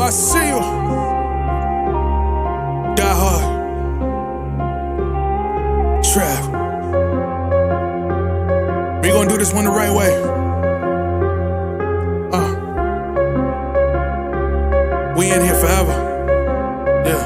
I see you. Die hard. Trap. We gonna do this one the right way. We in here forever. Yeah.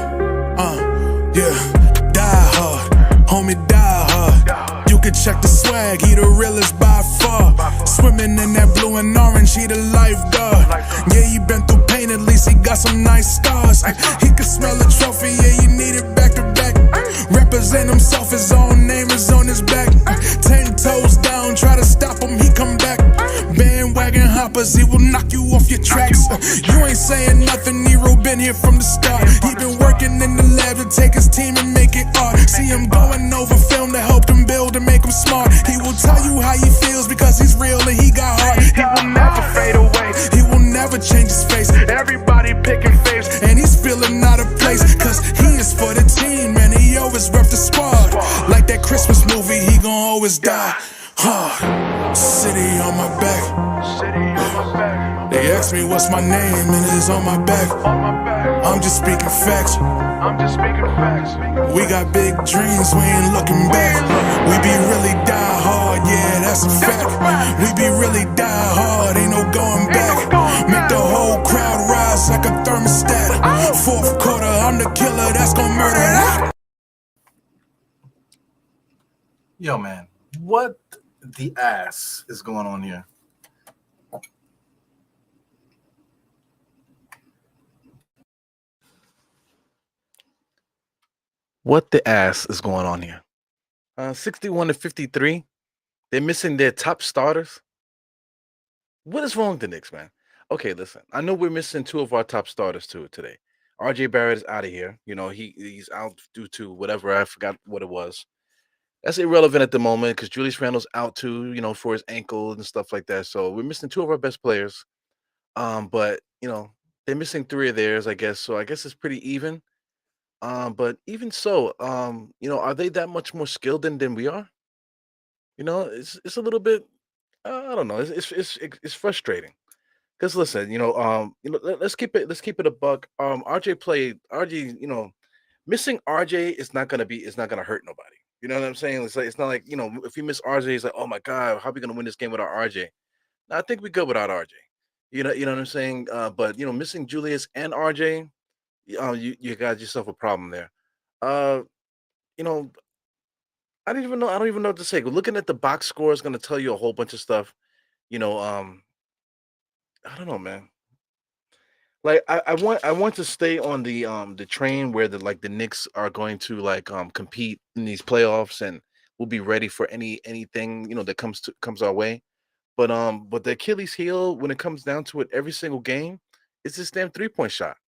Die hard. Homie, die hard. You can check the swag, he the realest by far. Swimming in that blue and orange, he the lifeguard. Yeah, he been through pain, at least he got some nice scars. He can smell a trophy, yeah, you need it back to back. Represent himself, his own name is on his back. 10 toes down, try to stop him, he come back. Bandwagon hoppers, he will knock you off your tracks. You ain't saying nothing, Nero been here from the start. He been working in the lab to take his team and make it art. See him going over film to help him build and make him smart. He will tell you how he feels because he's real and he got heart. He will never fade away, he will never change his face. Everybody picking faves and he's feeling out of place. Cause he is for the team and he always rep the squad. Like that Christmas movie, he gon' always die hard. City on my back. They ask me what's my name and it's on my back. I'm just speaking facts. We got big dreams, we ain't looking back. We be really die hard, yeah, that's a fact. We be really die hard, ain't no going back. Make the whole crowd rise like a thermostat. Fourth quarter, I'm the killer that's gonna murder that. Yo, man, what the ass is going on here? What the ass is going on here? 61-53. They're missing their top starters. What is wrong with the Knicks, man? Okay, listen. I know we're missing two of our top starters too today. RJ Barrett is out of here. You know, he's out due to whatever. I forgot what it was. That's irrelevant at the moment because Julius Randle's out too, you know, for his ankle and stuff like that. So we're missing two of our best players. But you know, they're missing three of theirs, I guess. So I guess it's pretty even. But even so, you know, are they that much more skilled than we are? You know, it's a little bit. I don't know. It's frustrating because listen, let's keep it a buck. RJ played RJ. You know, missing RJ is not gonna hurt nobody. You know what I'm saying? It's not like if you miss RJ, it's like, oh my god, how are we gonna win this game without RJ? No, I think we good without RJ. You know what I'm saying. But missing Julius and RJ, you got yourself a problem there. Uh, you know, I don't even know. I don't even know what to say. Looking at the box score is going to tell you a whole bunch of stuff. You know, I don't know, man. Like I want to stay on the train where the Knicks are going to compete in these playoffs and we'll be ready for anything that comes our way. But the Achilles heel when it comes down to it, every single game, is this damn 3-point shot.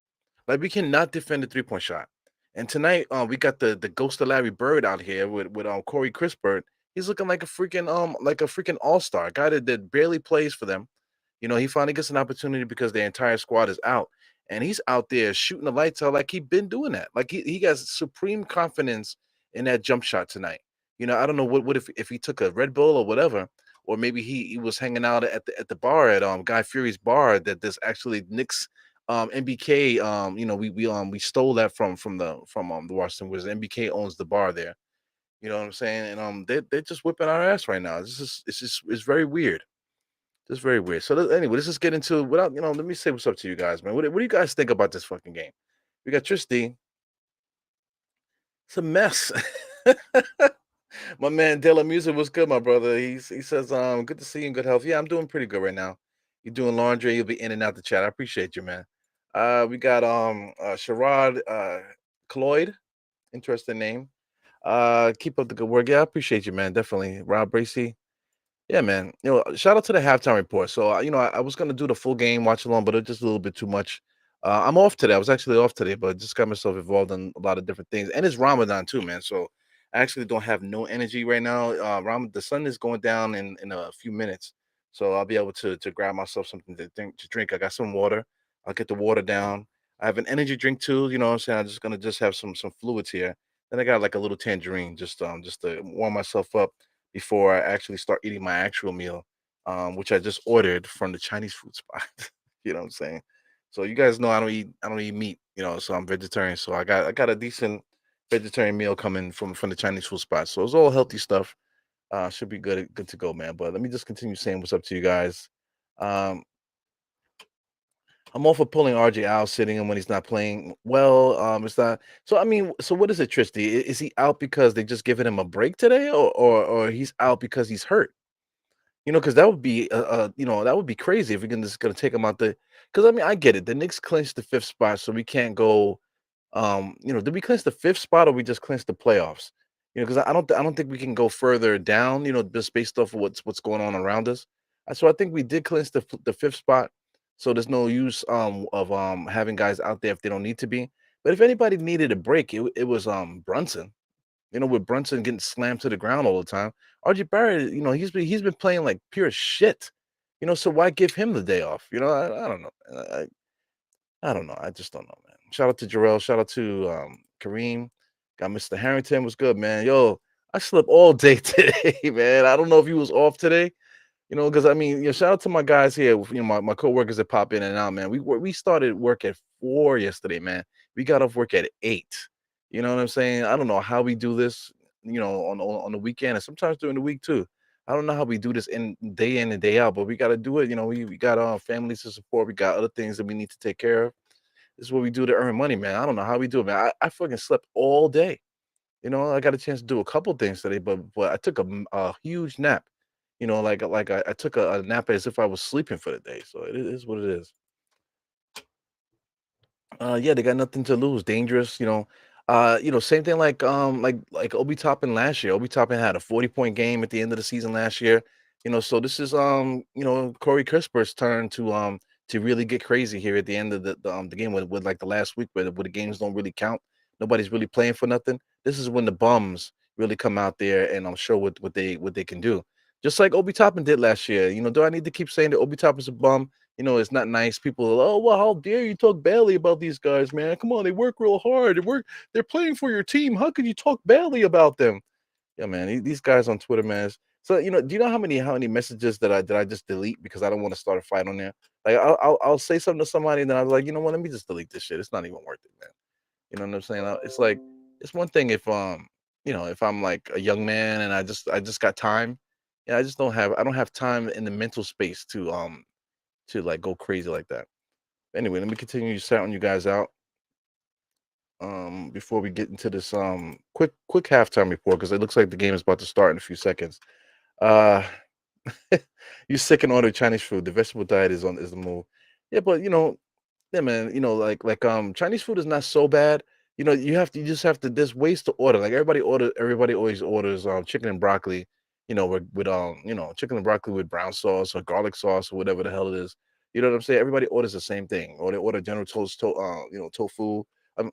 Like we cannot defend the 3-point shot. And tonight, we got the ghost of Larry Bird out here with Corey Crispert. He's looking like a freaking all-star, a guy that barely plays for them. He finally gets an opportunity because the entire squad is out. And he's out there shooting the lights out like he's been doing that. Like he has supreme confidence in that jump shot tonight. I don't know what if he took a Red Bull or whatever, or maybe he was hanging out at the bar at Guy Fieri's bar that there's actually Knicks MBK, we stole that from the Washington Wizards. MBK owns the bar there. You know what I'm saying? And they're just whipping our ass right now. It's very weird. It's very weird. So anyway, let's just get into let me say what's up to you guys, man. What do you guys think about this fucking game? We got Tristy. It's a mess. My man Della Music was good, my brother. He says, good to see you in good health. Yeah, I'm doing pretty good right now. You're doing laundry, you'll be in and out the chat. I appreciate you, man. We got Sherrod Cloyd, interesting name. Keep up the good work. Yeah, I appreciate you, man. Definitely. Rob Bracy. Yeah, man. Shout out to the halftime report. So I was gonna do the full game watch along, but it's just a little bit too much. I'm off today. I was actually off today, but just got myself involved in a lot of different things. And it's Ramadan too, man. So I actually don't have no energy right now. The sun is going down in a few minutes. So I'll be able to grab myself something to drink. I got some water. I'll get the water down. I have an energy drink too. You know what I'm saying? I'm just gonna have some fluids here. Then I got like a little tangerine just to warm myself up before I actually start eating my actual meal, which I just ordered from the Chinese food spot. You know what I'm saying? So you guys know I don't eat meat, so I'm vegetarian. So I got a decent vegetarian meal coming from the Chinese food spot. So it's all healthy stuff. Should be good to go, man. But let me just continue saying what's up to you guys. Um, I'm all for pulling RJ out, sitting him when he's not playing well. It's not. So I mean, so what is it, Tristy? Is he out because they just giving him a break today, or he's out because he's hurt? Because that would be that would be crazy if we're just gonna take him out the. Because I mean, I get it. The Knicks clinched the fifth spot, so we can't go. Did we clinch the fifth spot or we just clinched the playoffs? Because I don't think we can go further down. Just based off of what's going on around us. So I think we did clinch the fifth spot. So there's no use of having guys out there if they don't need to be. But if anybody needed a break, it was Brunson. With Brunson getting slammed to the ground all the time. RJ Barrett, he's been playing like pure shit. So why give him the day off? I don't know. I don't know. I just don't know, man. Shout out to Jarrell. Shout out to Kareem. Got Mr. Harrington. Was good, man. Yo, I slept all day today, man. I don't know if he was off today. Because I mean, shout out to my guys here. My coworkers that pop in and out, man. We started work at 4 yesterday, man. We got off work at 8. You know what I'm saying? I don't know how we do this. On the weekend and sometimes during the week too. I don't know how we do this in and day out, but we got to do it. We got families to support. We got other things that we need to take care of. This is what we do to earn money, man. I don't know how we do it, man. I fucking slept all day. I got a chance to do a couple things today, but I took a huge nap. Like I took a nap as if I was sleeping for the day. So it is what it is. Yeah, they got nothing to lose. Dangerous, same thing like Obi Toppin last year. Obi Toppin had a 40-point game at the end of the season last year. So this is Corey Crisper's turn to really get crazy here at the end of the game with like the last week where the games don't really count. Nobody's really playing for nothing. This is when the bums really come out there and I'm sure what they can do. Just like Obi Toppin did last year. Do I need to keep saying that Obi Toppin's a bum? It's not nice. People are, oh well, how dare you talk badly about these guys, man? Come on, they work real hard. They're playing for your team. How could you talk badly about them? Yeah, man. These guys on Twitter, man. So do you know how many messages that I just delete because I don't want to start a fight on there? Like I'll say something to somebody and then I was like, you know what? Let me just delete this shit. It's not even worth it, man. You know what I'm saying? It's like it's one thing if I'm like a young man and I just got time. Yeah, I don't have time in the mental space to like go crazy like that. Anyway, let me continue shouting you guys out before we get into this quick halftime report because it looks like the game is about to start in a few seconds. Uh you sick and order Chinese food. The vegetable diet is the move. Yeah, but yeah, man, Chinese food is not so bad. You just have to there's ways to order. Like everybody always orders chicken and broccoli, with chicken and broccoli with brown sauce or garlic sauce or whatever the hell it is. You know what I'm saying? Everybody orders the same thing. Or they order General Toast tofu.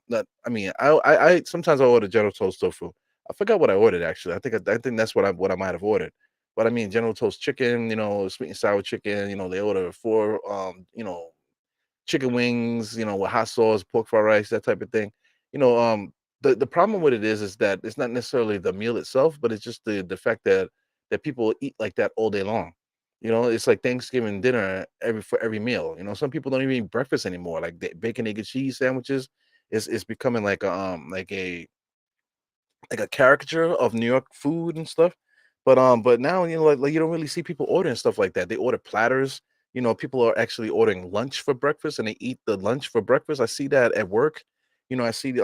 Not, I mean, I sometimes I order General Toast tofu. I forgot what I ordered actually. I think that's what I might have ordered. But I mean, General Toast chicken, sweet and sour chicken. They order 4 chicken wings, with hot sauce, pork fried rice, that type of thing. You know, the problem with it is that it's not necessarily the meal itself, but it's just the fact that people eat like that all day long. It's like Thanksgiving dinner for every meal. Some people don't even eat breakfast anymore. Like the bacon, egg, and cheese sandwiches is becoming like a caricature of New York food and stuff. But now like you don't really see people ordering stuff like that. They order platters. People are actually ordering lunch for breakfast and they eat the lunch for breakfast. I see that at work. I see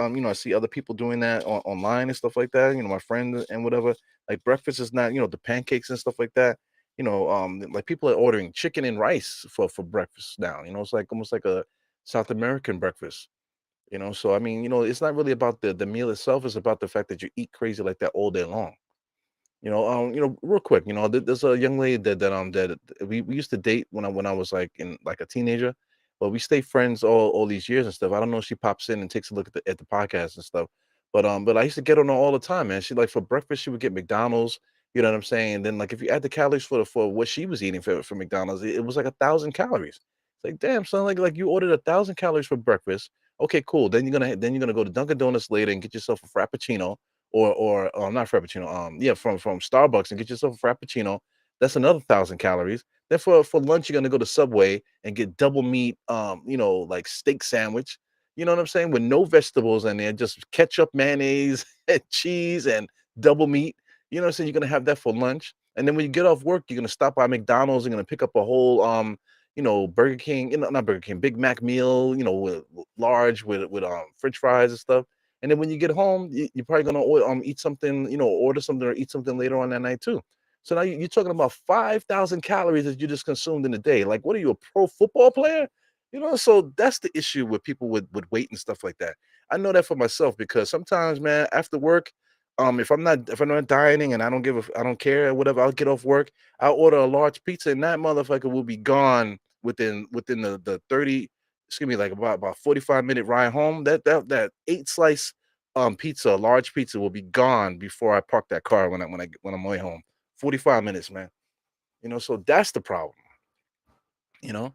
other people doing that online and stuff like that. My friends and whatever. Like breakfast is not, the pancakes and stuff like that. Like people are ordering chicken and rice for breakfast now. It's like almost like a South American breakfast. So I mean, it's not really about the meal itself. It's about the fact that you eat crazy like that all day long. Real quick, there's a young lady that we used to date when I was like in like a teenager, but we stay friends all these years and stuff. I don't know if she pops in and takes a look at the podcast and stuff, but I used to get on her all the time, man. She like for breakfast she would get McDonald's, you know what I'm saying? And then like if you add the calories for what she was eating for McDonald's, it was like 1,000 calories. It's like damn son, like you ordered 1,000 calories for breakfast. Okay, cool. Then you're gonna go to Dunkin' Donuts later and get yourself a frappuccino or not frappuccino, yeah, from Starbucks and get yourself a frappuccino. That's another 1,000 calories. Then for lunch, you're gonna go to Subway and get double meat, like steak sandwich. You know what I'm saying? With no vegetables in there, just ketchup, mayonnaise, and cheese, and double meat. You know what I'm saying? You're gonna have that for lunch. And then when you get off work, you're gonna stop by McDonald's. You're gonna pick up a whole Burger King, not Burger King, Big Mac meal, large with French fries and stuff. And then when you get home, you're probably gonna eat something, order something or eat something later on that night too. So now you're talking about 5,000 calories that you just consumed in a day. Like, what are you, a pro football player? So that's the issue with people with weight and stuff like that. I know that for myself because sometimes, man, after work, if I'm not dieting and I don't care, whatever, I'll get off work, I'll order a large pizza, and that motherfucker will be gone within the 30, excuse me, like about 45-minute ride home. That 8 slice pizza, a large pizza, will be gone before I park that car when I'm way home. 45 minutes, man. So that's the problem, you know.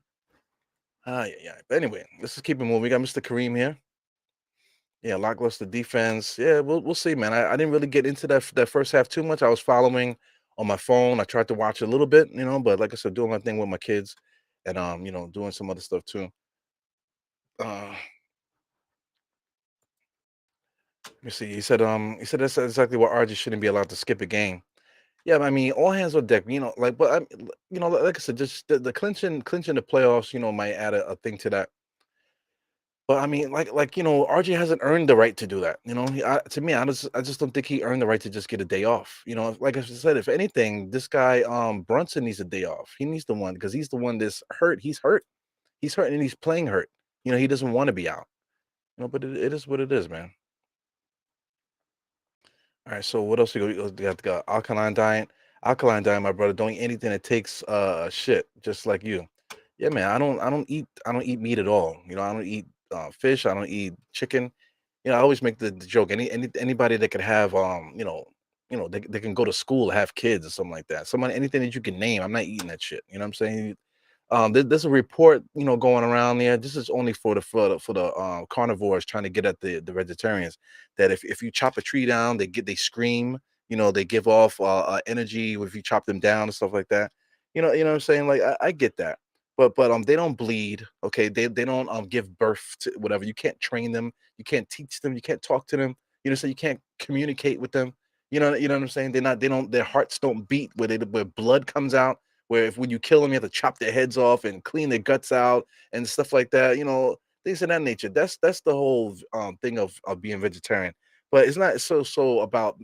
Yeah. But anyway, let's just keep it moving. We got Mr. Kareem here. Yeah, lackluster defense. Yeah, we'll see, man. I didn't really get into that first half too much. I was following on my phone. I tried to watch a little bit, but like I said, doing my thing with my kids and doing some other stuff too. Let me see. He said that's exactly why RJ shouldn't be allowed to skip a game. Yeah, I mean, all hands on deck. But like I said, just the clinching the playoffs. Might add a thing to that. But I mean, RJ hasn't earned the right to do that. To me, I just don't think he earned the right to just get a day off. Like I said, if anything, this guy Brunson needs a day off. He needs the one because he's the one that's hurt. He's hurt. He's hurt and he's playing hurt. He doesn't want to be out. But it is what it is, man. All right, so what else we got? The alkaline diet. Alkaline diet, my brother. Don't eat anything that takes shit, just like you. Yeah, man. I don't eat meat at all. I don't eat fish. I don't eat chicken. I always make the joke. Anybody that could have they can go to school, have kids or something like that. Somebody anything that you can name. I'm not eating that shit. You know what I'm saying? There's a report, going around there. This is only for the carnivores trying to get at the vegetarians. That if you chop a tree down, they scream. They give off energy if you chop them down and stuff like that. What I'm saying. Like I get that, but they don't bleed. Okay, they don't give birth to whatever. You can't train them. You can't teach them. You can't talk to them. So you can't communicate with them. You know what I'm saying. They don't. Their hearts don't beat where blood comes out where if when you kill them, you have to chop their heads off and clean their guts out and stuff like that. Things of that nature. That's the whole thing of being vegetarian. But it's not so about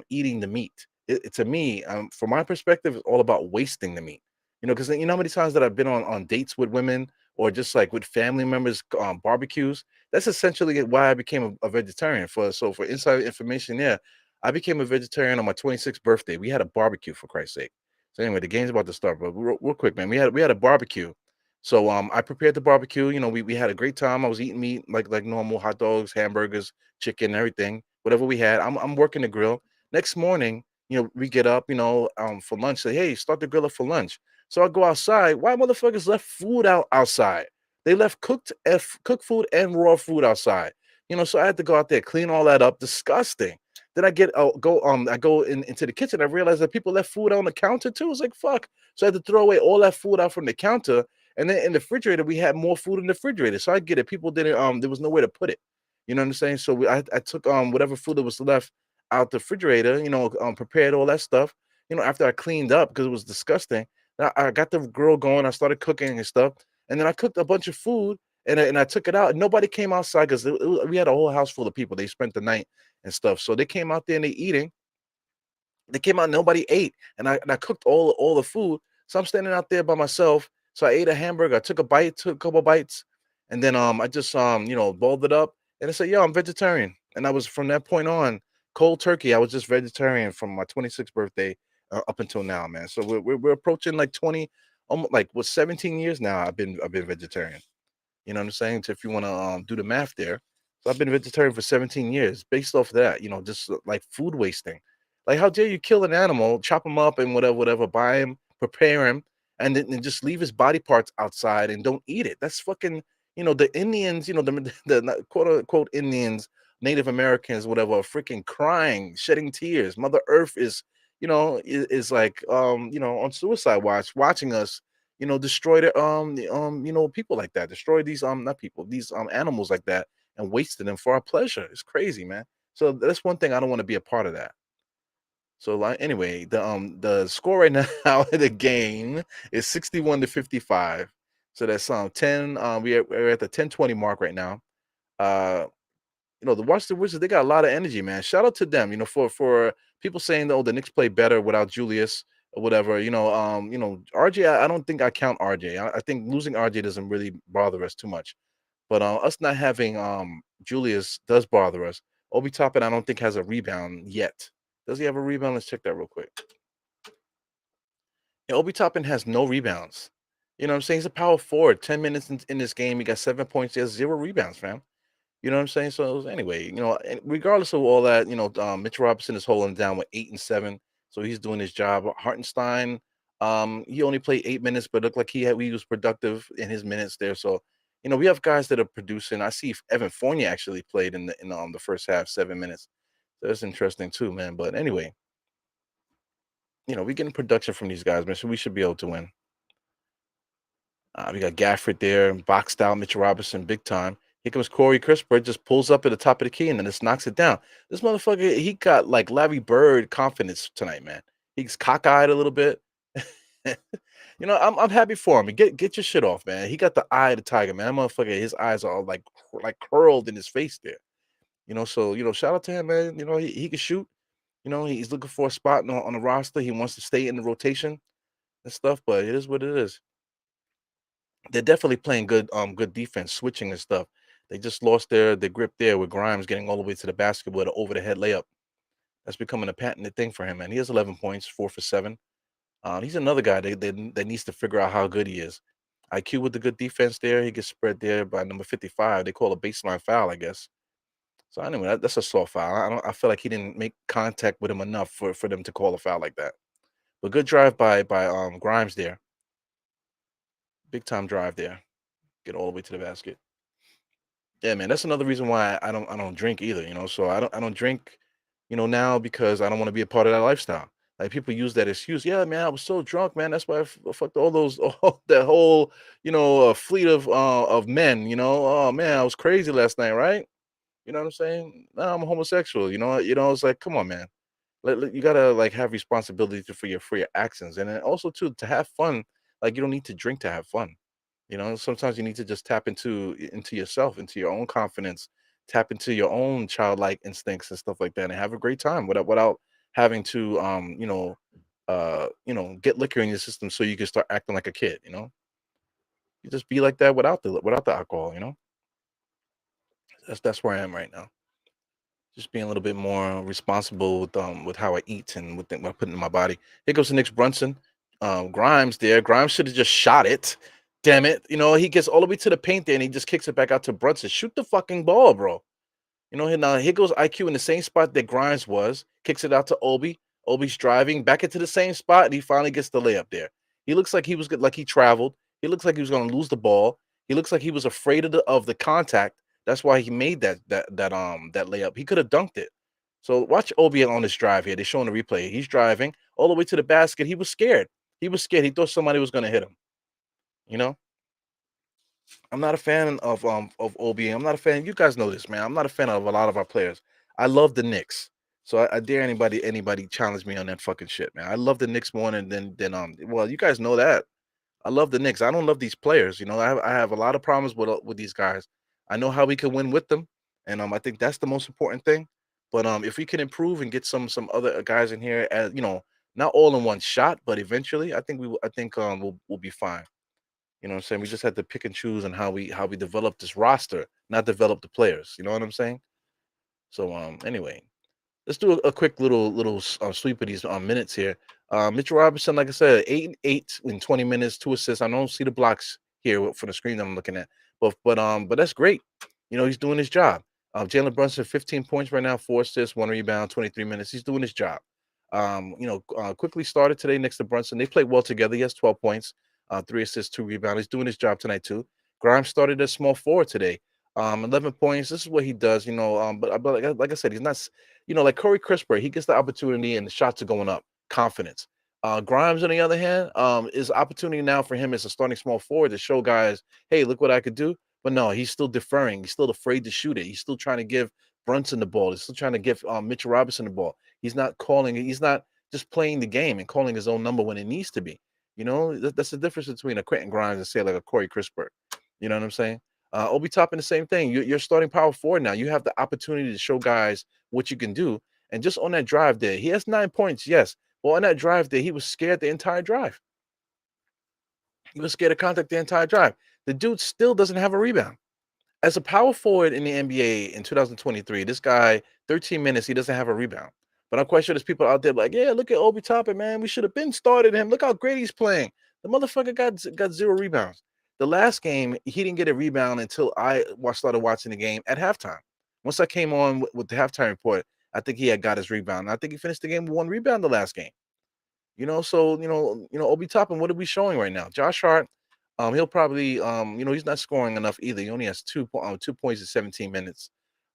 eating the meat. To me, from my perspective, it's all about wasting the meat. Because you know how many times that I've been on dates with women or just like with family members barbecues. That's essentially why I became a vegetarian. For inside information, yeah, I became a vegetarian on my 26th birthday. We had a barbecue for Christ's sake. So anyway, the game's about to start, but real quick, man. We had a barbecue. So I prepared the barbecue. We had a great time. I was eating meat like normal, hot dogs, hamburgers, chicken, everything, whatever we had. I'm working the grill. Next morning, we get up, for lunch. Say, hey, start the grill up for lunch. So I go outside. Why motherfuckers left food outside? They left cooked food and raw food outside. So I had to go out there, clean all that up. Disgusting. Then I go into the kitchen. I realized that people left food on the counter too. It's like fuck. So I had to throw away all that food out from the counter. And then in the refrigerator, we had more food in the refrigerator. So I get it. People didn't there was nowhere to put it. You know what I'm saying? So I took whatever food that was left out the refrigerator, prepared all that stuff, after I cleaned up because it was disgusting. I got the grill going, I started cooking and stuff, and then I cooked a bunch of food and I took it out. Nobody came outside because we had a whole house full of people. They spent the night and stuff. So they came out there and they eating. They came out, nobody ate, and I cooked all the food. So I'm standing out there by myself. So I ate a hamburger. I took a bite, took a couple bites, and then I just balled it up and I said, "Yo, I'm vegetarian." And I was from that point on cold turkey. I was just vegetarian from my 26th birthday up until now, man. So we're approaching like 20, almost like 17 years now. I've been vegetarian. You know what I'm saying? So if you want to do the math there. So I've been vegetarian for 17 years. Based off of that, just like food wasting. Like how dare you kill an animal, chop him up and whatever, buy him, prepare him, and then just leave his body parts outside and don't eat it. That's fucking, the Indians, the quote unquote Indians, Native Americans, whatever, are freaking crying, shedding tears. Mother Earth is, is like on suicide watch, watching us, destroy people like that, destroy these not people, these animals like that, and wasting them for our pleasure. It's crazy, man. So that's one thing I don't want to be a part of that. So like anyway, the score right now in the game is 61-55. So that's 10. We're at the 10-20 mark right now. Uh the Washington Wizards, they got a lot of energy, man. Shout out to them, for people saying, oh, the Knicks play better without Julius or whatever. RJ, I don't think I count RJ. I think losing RJ doesn't really bother us too much. But us not having Julius does bother us. Obi Toppin, I don't think has a rebound yet. Does he have a rebound? Let's check that real quick. Yeah, Obi Toppin has no rebounds. You know what I'm saying? He's a power forward. 10 minutes in this game, he got 7 points. He has 0 rebounds, fam. You know what I'm saying? So anyway, and regardless of all that, Mitch Robinson is holding down with 8 and 7, so he's doing his job. Hartenstein, he only played 8 minutes, but looked like he was productive in his minutes there. So, we have guys that are producing. I see Evan Fournier actually played in the first half, 7 minutes. So that's interesting too, man. But anyway, we're getting production from these guys, man. So we should be able to win. We got Gafford there, boxed out Mitchell Robinson big time. Here comes Corey Crisper, just pulls up at the top of the key and then just knocks it down. This motherfucker, he got like Larry Bird confidence tonight, man. He's cockeyed a little bit. I'm happy for him. Get your shit off, man. He got the eye of the tiger, man. That motherfucker, his eyes are like curled in his face there. So shout out to him, man. He can shoot. He's looking for a spot on the roster. He wants to stay in the rotation and stuff, but it is what it is. They're definitely playing good defense, switching and stuff. They just lost their grip there with Grimes getting all the way to the basket with an over the head layup. That's becoming a patented thing for him, man. He has 11 points, 4 for 7. He's another guy that needs to figure out how good he is. IQ with the good defense there. He gets spread there by number 55. They call a baseline foul, I guess. So anyway, that's a soft foul. I feel like he didn't make contact with him enough for them to call a foul like that. But good drive by Grimes there. Big time drive there. Get all the way to the basket. Yeah, man, that's another reason why I don't drink either, So I don't drink, now because I don't want to be a part of that lifestyle. Like people use that excuse. Yeah, man, I was so drunk, man. That's why I fucked all those all that whole, fleet of men, Oh man, I was crazy last night, right? You know what I'm saying? Now I'm a homosexual, it's like, come on, man. You gotta like have responsibility for your actions. And then also too to have fun, like you don't need to drink to have fun. Sometimes you need to just tap into yourself, into your own confidence, tap into your own childlike instincts and stuff like that, and have a great time without having to get liquor in your system so you can start acting like a kid. You just be like that without the alcohol. That's where I am right now. Just being a little bit more responsible with how I eat and with what I put in my body. Here goes the Knicks Brunson. Grimes there. Grimes should have just shot it. Damn it. He gets all the way to the paint there and he just kicks it back out to Brunson. Shoot the fucking ball, bro. Now here goes IQ in the same spot that Grimes was, kicks it out to Obi. Obi's driving back into the same spot, and he finally gets the layup there. He looks like he was good, like he traveled. He looks like he was going to lose the ball. He looks like he was afraid of the contact. That's why he made that layup. He could have dunked it. So watch Obi on this drive here. They're showing the replay. He's driving all the way to the basket. He was scared. He was scared. He thought somebody was going to hit him. I'm not a fan of Obi. I'm not a fan. You guys know this, man. I'm not a fan of a lot of our players. I love the Knicks. So I dare anybody challenge me on that fucking shit, man. I love the Knicks more than well, you guys know that. I love the Knicks. I don't love these players. I have a lot of problems with these guys. I know how we can win with them, and I think that's the most important thing. But if we can improve and get some other guys in here, as not all in one shot, but eventually, I think we'll be fine. You know what I'm saying? We just had to pick and choose on how we develop this roster, not develop the players. You know what I'm saying? So anyway, let's do a quick little sweep of these minutes here. Mitchell Robinson, like I said, 8 in 20 minutes, 2 assists. I don't see the blocks here for the screen that I'm looking at, but that's great. He's doing his job. Jalen Brunson, 15 points right now, 4 assists, 1 rebound, 23 minutes. He's doing his job. Quickly started today next to Brunson. They played well together. He has 12 points, 3 assists, 2 rebounds. He's doing his job tonight too. Grimes started as small forward today. 11 points. This is what he does, but like I said, he's not, like Corey Crisper, he gets the opportunity and the shots are going up. confidence. Grimes, on the other hand, is opportunity now for him as a starting small forward to show guys, hey, look what I could do. But no, he's still deferring. He's still afraid to shoot it. He's still trying to give Brunson the ball. He's still trying to give Mitchell Robinson the ball. He's not calling. He's not just playing the game and calling his own number when it needs to be. That's the difference between a Quentin Grimes and say like a Corey Crisper. You know what I'm saying? Obi Toppin, the same thing. You're starting power forward now. You have the opportunity to show guys what you can do. And just on that drive there, he has 9 points, yes. Well, on that drive there, he was scared the entire drive. He was scared of contact the entire drive. The dude still doesn't have a rebound. As a power forward in the NBA in 2023, this guy, 13 minutes, he doesn't have a rebound. But I'm quite sure there's people out there like, yeah, look at Obi Toppin, man. We should have been started him. Look how great he's playing. The motherfucker got 0 rebounds. The last game, he didn't get a rebound until I started watching the game at halftime. Once I came on with the halftime report, I think he had got his rebound. I think he finished the game with 1 rebound the last game. So Obi Toppin, what are we showing right now? Josh Hart, he'll probably he's not scoring enough either. He only has 2 points in 17 minutes.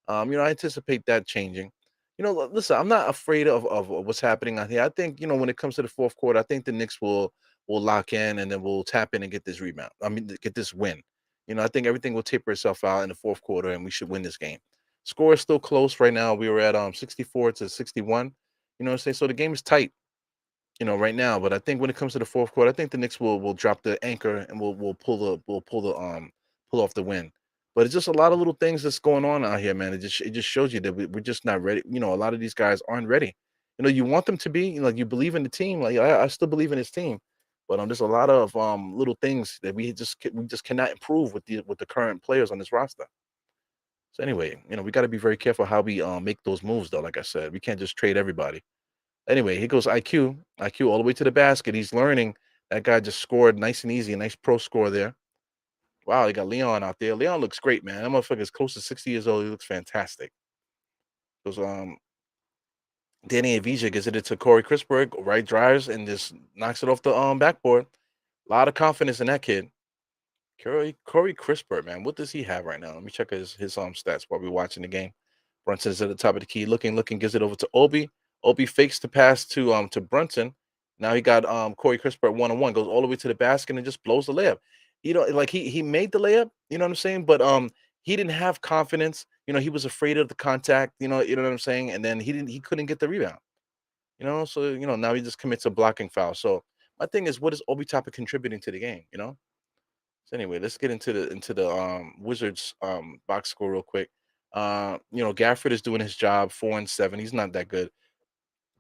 I anticipate that changing. Listen, I'm not afraid of what's happening out here. I think, when it comes to the fourth quarter, I think the Knicks will lock in and then we'll tap in and get this rebound. I mean, get this win. I think everything will taper itself out in the fourth quarter and we should win this game. Score is still close right now. We were at 64-61. You know what I'm saying? So the game is tight, right now. But I think when it comes to the fourth quarter, I think the Knicks will drop the anchor and we'll pull off the win. But it's just a lot of little things that's going on out here, man. It just shows you that we're just not ready. A lot of these guys aren't ready. You want them to be. Like you believe in the team. Like I still believe in this team, but there's a lot of little things that we just cannot improve with the current players on this roster. So anyway, we got to be very careful how we make those moves, though. Like I said, we can't just trade everybody. Anyway, here goes IQ. IQ all the way to the basket. He's learning. That guy just scored nice and easy. A nice pro score there. Wow, he got Leon out there. Leon looks great, man. That motherfucker is close to 60 years old. He looks fantastic. Goes Danny Avija gives it to Corey Crisberg, right drives and just knocks it off the backboard. A lot of confidence in that kid. Corey Crisper, man, what does he have right now? Let me check his stats while we're watching the game. Brunson's at the top of the key, looking, gives it over to Obi. Obi fakes the pass to Brunson. Now he got Corey Crisper at 1-on-1, goes all the way to the basket and just blows the layup. Like he made the layup, you know what I'm saying? But he didn't have confidence. He was afraid of the contact, you know what I'm saying? And then he couldn't get the rebound. So now he just commits a blocking foul. So my thing is, what is Obi Toppin contributing to the game? So anyway, let's get into the Wizards box score real quick. Gafford is doing his job, 4-7. He's not that good.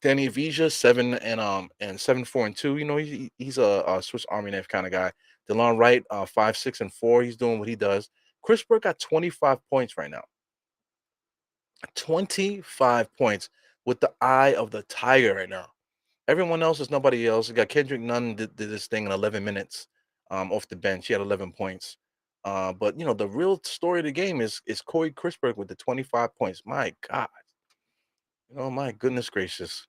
Danny Avija, 7 4 and 2. He's a Swiss Army knife kind of guy. DeLon Wright, 5 6 and 4. He's doing what he does. Chris Burke got 25 points right now. 25 points with the eye of the tiger right now. Everyone else is nobody else. You got Kendrick Nunn did this thing in 11 minutes off the bench. He had 11 points. But the real story of the game is Corey Crisberg with the 25 points. My God. My goodness gracious.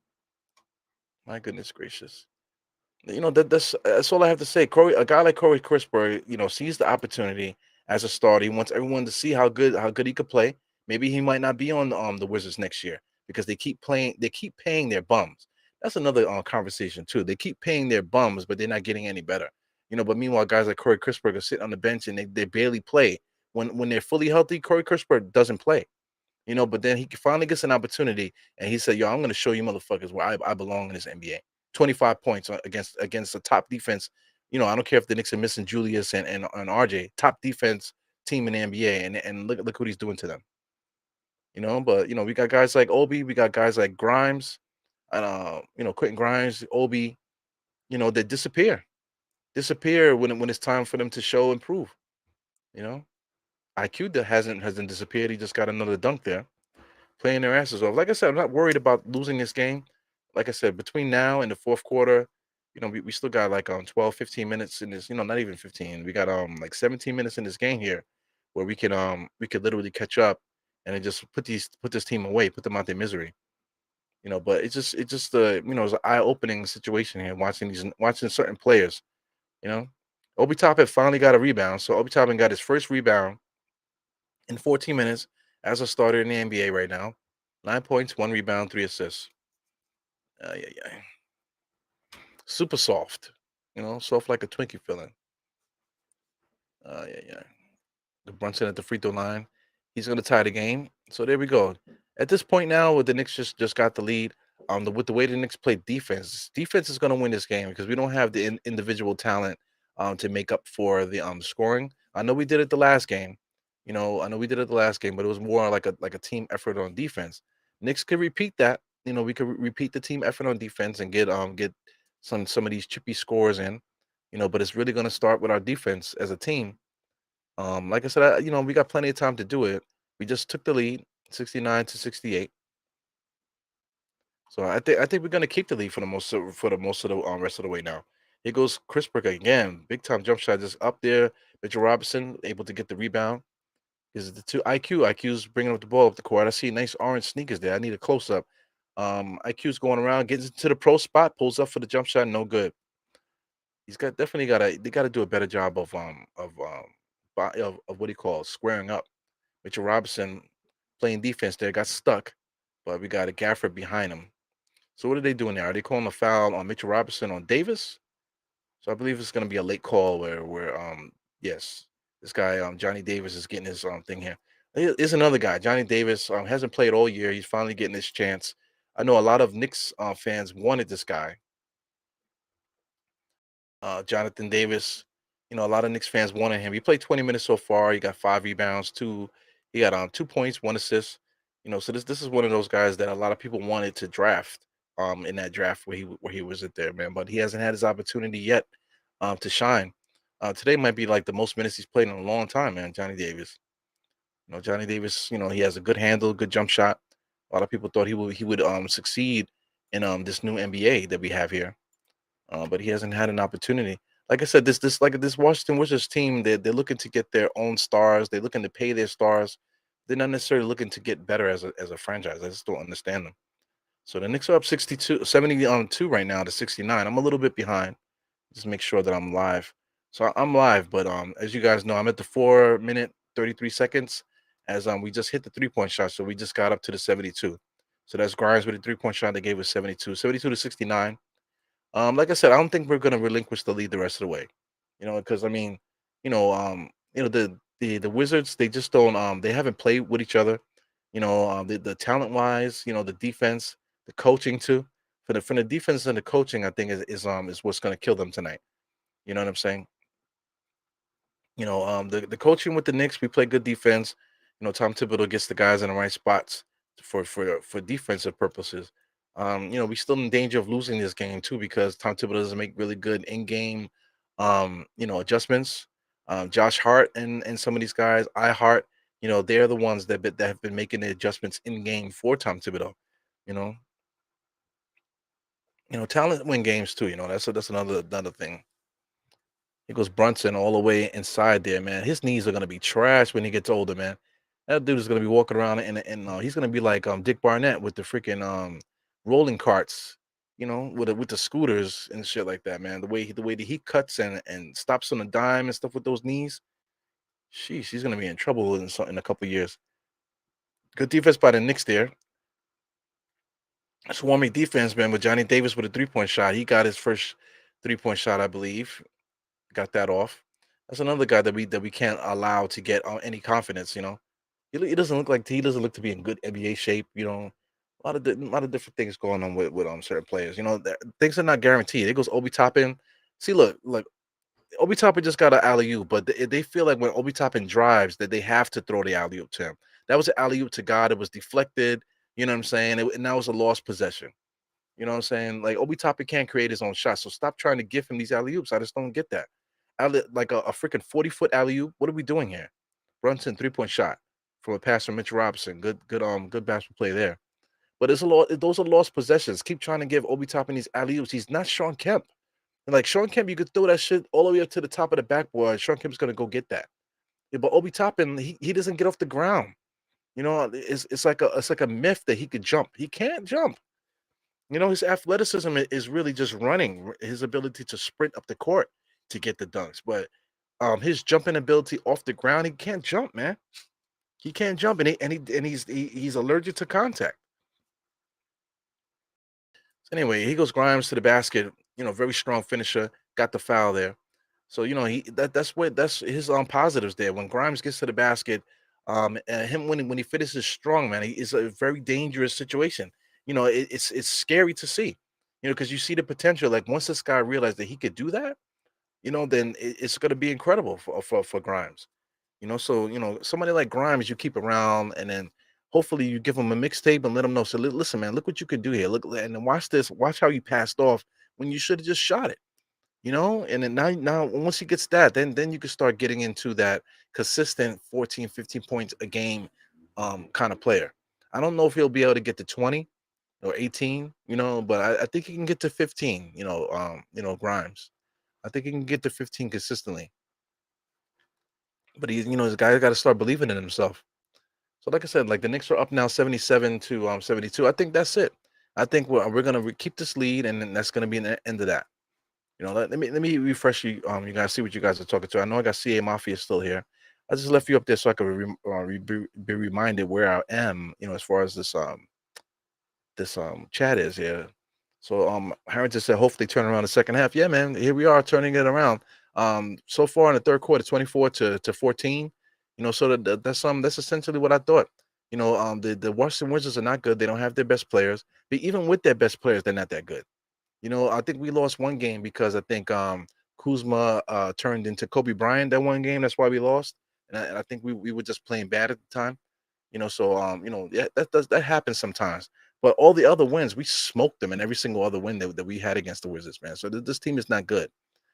My goodness gracious. That's all I have to say. A guy like Corey Crisberg, sees the opportunity as a starter. He wants everyone to see how good he could play. Maybe he might not be on the Wizards next year because they keep paying their bums. That's another conversation too. They keep paying their bums, but they're not getting any better. But meanwhile, guys like Corey Crisberg are sitting on the bench and they barely play. When they're fully healthy, Corey Crisberg doesn't play. But then he finally gets an opportunity and he said, yo, I'm going to show you motherfuckers where I belong in this NBA. 25 points against the top defense. I don't care if the Knicks are missing Julius and RJ, top defense team in the NBA, and look what he's doing to them. But we got guys like Obi, we got guys like Grimes, and Quentin Grimes, Obi, that disappear when it's time for them to show and prove. IQ that hasn't disappeared. He just got another dunk there, playing their asses off. Like I said, I'm not worried about losing this game. Like I said, between now and the fourth quarter, we still got like 12, 15 minutes in this, not even 15. We got like 17 minutes in this game here where we could literally catch up and then just put this team away, put them out their misery. But it's just it's an eye-opening situation here watching certain players, Obi Toppin finally got a rebound. So Obi Toppin got his first rebound in 14 minutes as a starter in the NBA right now. 9 points, 1 rebound, 3 assists. Yeah. super soft. Soft like a Twinkie filling. Yeah, yeah. The Brunson at the free throw line. He's going to tie the game. So there we go. At this point now, with the Knicks just got the lead. With the way the Knicks play defense is going to win this game because we don't have the individual talent to make up for the scoring. I know we did it the last game. I know we did it the last game, but it was more like a team effort on defense. Knicks could repeat that. We could repeat the team effort on defense and get some of these chippy scores in. But it's really going to start with our defense as a team. Like I said, we got plenty of time to do it. We just took the lead, 69-68. So I think we're gonna keep the lead for the most of the rest of the way now. Here goes Chris Burke again, big time jump shot just up there. Mitchell Robinson able to get the rebound. Is the two IQ's bringing up the ball up the court. I see nice orange sneakers there. I need a close up. IQ's going around, gets into the pro spot, pulls up for the jump shot, no good. He's got definitely they gotta do a better job of what he calls squaring up. Mitchell Robinson playing defense there, got stuck, but we got a Gafford behind him. So what are they doing there? Are they calling a foul on Mitchell Robinson on Davis? So I believe it's going to be a late call where yes, this guy Johnny Davis is getting his thing here. There's another guy, Johnny Davis, hasn't played all year. He's finally getting his chance. I know a lot of Knicks fans wanted this guy, Jonathan Davis. A lot of Knicks fans wanted him. He played 20 minutes so far. He got 5 rebounds, two. He got 2 points, 1 assist. So this is one of those guys that a lot of people wanted to draft. In that draft where he wasn't there, man. But he hasn't had his opportunity yet, to shine. Today might be like the most minutes he's played in a long time, man. Johnny Davis. Johnny Davis. He has a good handle, good jump shot. A lot of people thought he would succeed in this new NBA that we have here, but he hasn't had an opportunity. Like I said, this Washington Wizards team, they're looking to get their own stars. They're looking to pay their stars. They're not necessarily looking to get better as a franchise. I just don't understand them. So the Knicks are up 72 right now to 69. I'm a little bit behind. Just make sure that I'm live. So I'm live, but as you guys know, I'm at the 4 minute 33 seconds as we just hit the 3-point shot. So we just got up to the 72. So that's Grimes with a 3-point shot. They gave us 72 to 69. Like I said, I don't think we're gonna relinquish the lead the rest of the way. Because I mean, the Wizards, they just don't they haven't played with each other. The talent wise, the defense, the coaching too. For the defense and the coaching, I think is what's gonna kill them tonight. You know what I'm saying? The coaching with the Knicks, we play good defense. Tom Thibodeau gets the guys in the right spots for defensive purposes. We still in danger of losing this game too because Tom Thibodeau doesn't make really good in-game, adjustments. Josh Hart and some of these guys, I Hart, they're the ones that have been making the adjustments in game for Tom Thibodeau. You know, talent win games too. That's another thing. He goes Brunson all the way inside there, man. His knees are gonna be trash when he gets older, man. That dude is gonna be walking around and he's gonna be like Dick Barnett with the freaking rolling carts, with the scooters and shit like that, man. The way that he cuts and stops on a dime and stuff with those knees. Sheesh, he's gonna be in trouble in a couple years. Good defense by the Knicks there. Swarming defense, man, with Johnny Davis with a 3-point shot. He got his first 3-point shot, I believe. Got that off. That's another guy that we can't allow to get any confidence. He doesn't look to be in good NBA shape. A lot of different things going on with certain players. Things are not guaranteed. It goes Obi Toppin. See, look, Obi Toppin just got an alley oop, but they feel like when Obi Toppin drives that they have to throw the alley oop to him. That was an alley oop to God. It was deflected. You know what I'm saying? And that was a lost possession. You know what I'm saying? Like Obi Toppin can't create his own shot, so stop trying to give him these alley oops. I just don't get that. Like a freaking 40-foot alley oop. What are we doing here? Brunson 3-point shot from a pass from Mitch Robinson. Good basketball play there. But it's a lot. Those are lost possessions. Keep trying to give Obi Toppin these alley oops. He's not Sean Kemp. And like Sean Kemp, you could throw that shit all the way up to the top of the backboard. Sean Kemp's gonna go get that. Yeah, but Obi Toppin, he doesn't get off the ground. It's like a myth that he could jump. He can't jump. His athleticism is really just running, his ability to sprint up the court to get the dunks. But his jumping ability off the ground, he can't jump, man. He can't jump, and he's allergic to contact. So anyway, he goes Grimes to the basket. very strong finisher, got the foul there. So that's his positives there. When Grimes gets to the basket, and him when he finishes strong, man, he is a very dangerous situation. It's scary to see, because you see the potential. Like once this guy realized that he could do that, then it's going to be incredible for Grimes. So somebody like Grimes, you keep around, and then hopefully you give him a mixtape and let him know. So listen, man, look what you could do here. Look, and then watch this. Watch how you passed off when you should have just shot it. And then now once he gets that, then you can start getting into that consistent 14, 15 points a game kind of player. I don't know if he'll be able to get to 20 or 18, but I think he can get to 15, Grimes. I think he can get to 15 consistently. But this guy's got to start believing in himself. So like I said, like the Knicks are up now 77 to 72. I think that's it. I think we're gonna keep this lead, and then that's gonna be the end of that. Let me refresh you. You guys see what you guys are talking to. I know I got CA Mafia still here. I just left you up there so I could be reminded where I am. As far as this chat is here. So Harrington said hopefully turn around the second half. Yeah, man, here we are turning it around. So far in the third quarter, 24 to 14. So that's essentially what I thought. The Washington Wizards are not good. They don't have their best players. But even with their best players, they're not that good. I think we lost one game because I think Kuzma turned into Kobe Bryant that one game. That's why we lost. And I think we were just playing bad at the time. Yeah, that happens sometimes. But all the other wins, we smoked them in every single other win that we had against the Wizards, man. So this team is not good.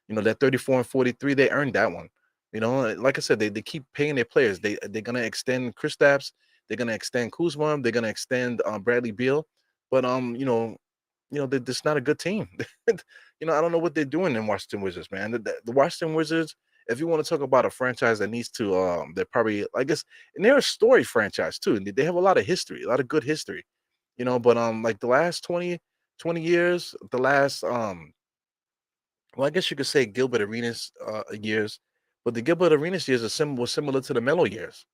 That 34 and 43, they earned that one. Like I said, they keep paying their players. They're gonna extend Kristaps, they're gonna extend Kuzma, they're gonna extend Bradley Beal. But they're just not a good team. I don't know what they're doing in Washington Wizards, man. The Washington Wizards, if you want to talk about a franchise that needs to, they're probably, I guess, and they're a story franchise too. And they have a lot of history, a lot of good history, but like the last 20 years, the last, well, I guess you could say Gilbert Arenas years, but the Gilbert Arenas years was similar to the Melo years,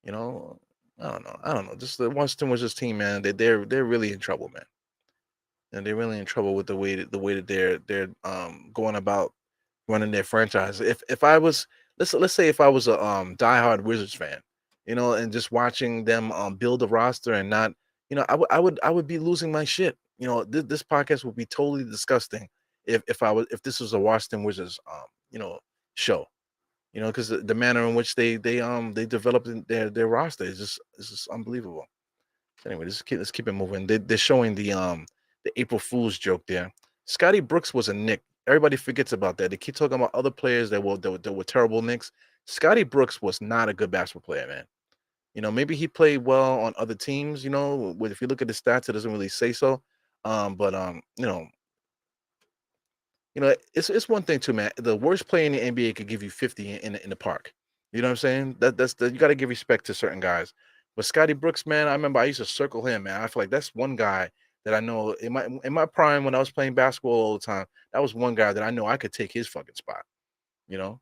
you know. I don't know. Just the Washington Wizards team, man. They're really in trouble, man, and they're really in trouble with the way that they're going about running their franchise. If I was, let's say if I was a diehard Wizards fan, and just watching them build a roster and not, I would be losing my shit. This podcast would be totally disgusting if this was a Washington Wizards show. Because the manner in which they developed their roster is just unbelievable. Anyway, let's keep it moving. They're showing the April Fool's joke there. Scotty Brooks was a Knick. Everybody forgets about that. They keep talking about other players that were terrible Knicks. Scotty Brooks was not a good basketball player, man. Maybe he played well on other teams. If you look at the stats, it doesn't really say so. But it's one thing too, man. The worst player in the NBA could give you 50 in the park. You know what I'm saying? You got to give respect to certain guys. But Scotty Brooks, man, I remember I used to circle him, man. I feel like that's one guy that I know in my prime when I was playing basketball all the time. That was one guy that I know I could take his fucking spot. You know.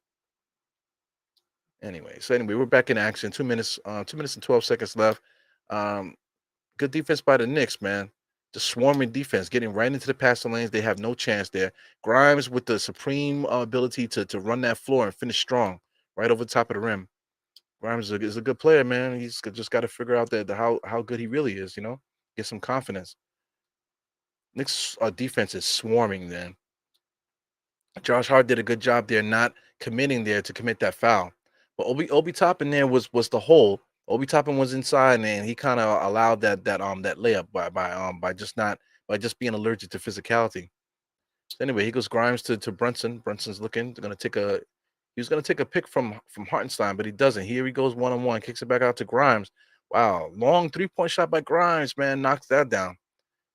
Anyway, we're back in action. 2 minutes and 12 seconds left. Um, Good defense by the Knicks, man. The swarming defense, getting right into the passing lanes. They have no chance there. Grimes with the supreme ability to run that floor and finish strong, right over the top of the rim. Grimes is a good player, man. He's just got to figure out how good he really is. Get some confidence. Knicks defense is swarming, man. Josh Hart did a good job there, not committing there to commit that foul. But Obi Toppin there was the hole. Obi Toppin was inside, and he kind of allowed that layup by just being allergic to physicality. So anyway, he goes Grimes to Brunson. Brunson's looking. He was gonna take a pick from Hartenstein, but he doesn't. Here he goes 1-on-1, kicks it back out to Grimes. Wow, long 3-point shot by Grimes, man, knocks that down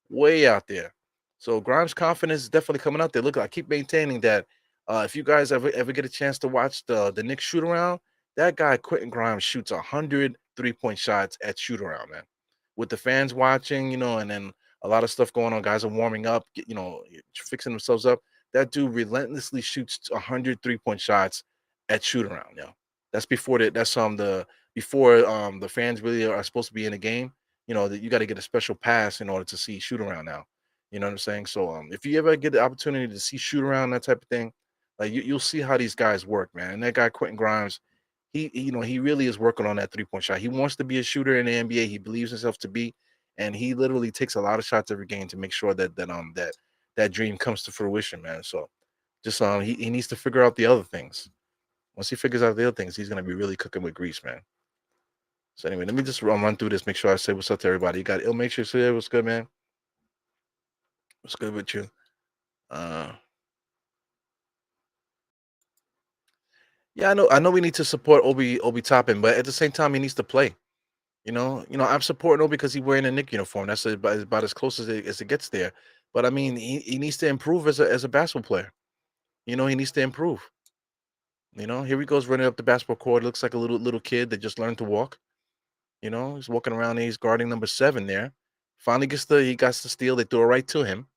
way out there. So Grimes' confidence is definitely coming out there. Look, I keep maintaining that if you guys ever get a chance to watch the Knicks shoot around, that guy Quentin Grimes shoots 100 3-point shots at shoot around, man. With the fans watching, and then a lot of stuff going on. Guys are warming up, fixing themselves up. That dude relentlessly shoots 100 3-point shots at shoot around. That's before the fans really are supposed to be in the game. That you got to get a special pass in order to see shoot around now. You know what I'm saying? So if you ever get the opportunity to see shoot around that type of thing, like you'll see how these guys work, man. And that guy Quentin Grimes, he really is working on that 3-point shot. He wants to be a shooter in the NBA. He believes himself to be, and he literally takes a lot of shots every game to make sure that dream comes to fruition, man. So just he needs to figure out the other things. Once he figures out the other things, he's gonna be really cooking with grease, man. So anyway, let me just run through this, make sure I say what's up to everybody. You got ill make sure say what's good, man. What's good with you? Uh yeah, I know we need to support Obi Toppin, but at the same time he needs to play. I'm supporting Obi because he's wearing a Nick uniform. That's about as close as it gets there. But I mean, he needs to improve as a basketball player. He needs to improve. Here he goes running up the basketball court. Looks like a little kid that just learned to walk. He's walking around and he's guarding number 7 there. Finally he got the steal. They throw it right to him.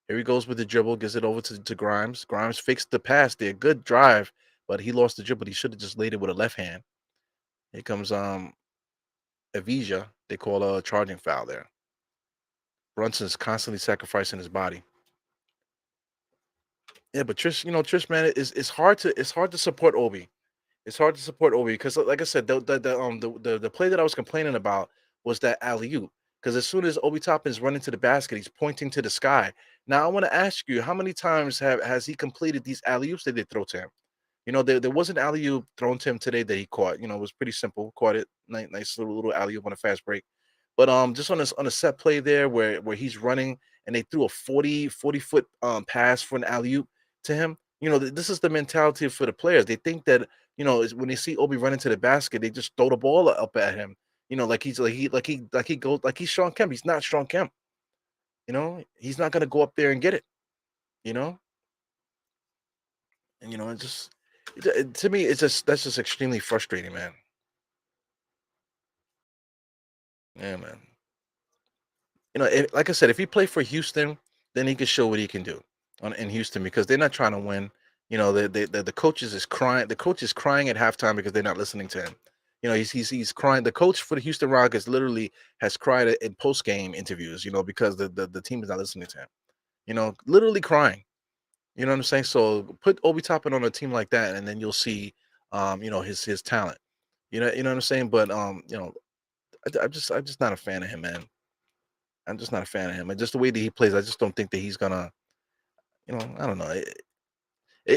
Here he goes with the dribble, gives it over to Grimes. Grimes fixed the pass there. Good drive, but he lost the dribble. He should have just laid it with a left hand. Here comes Avija. They call a charging foul there. Brunson's constantly sacrificing his body. Yeah, but Trish, man, it's hard to support Obi. It's hard to support Obi because, like I said, the play that I was complaining about was that alley oop. Because as soon as Obi Toppin's running to the basket, he's pointing to the sky. Now I want to ask you, how many times has he completed these alley oops that they throw to him? There was an alley oop thrown to him today that he caught. It was pretty simple. Caught it, nice little alley oop on a fast break. But just on a set play there where he's running and they threw a 40 foot pass for an alley oop to him. This is the mentality for the players. They think that is when they see Obi running to the basket, they just throw the ball up at him. Like he's Sean Kemp. He's not Sean Kemp. He's not gonna go up there and get it. You know, and to me, that's just extremely frustrating, man. Yeah, man. Like I said, if he played for Houston, then he could show what he can do in Houston because they're not trying to win. The coaches is crying. The coach is crying at halftime because they're not listening to him. He's crying. The coach for the Houston Rockets literally has cried in post game interviews. Because the team is not listening to him. Literally crying. You know what I'm saying? So put Obi Toppin on a team like that, and then you'll see, his talent. You know what I'm saying? But I'm just not a fan of him, man. I'm just not a fan of him, and just the way that he plays, I just don't think that he's gonna. I don't know.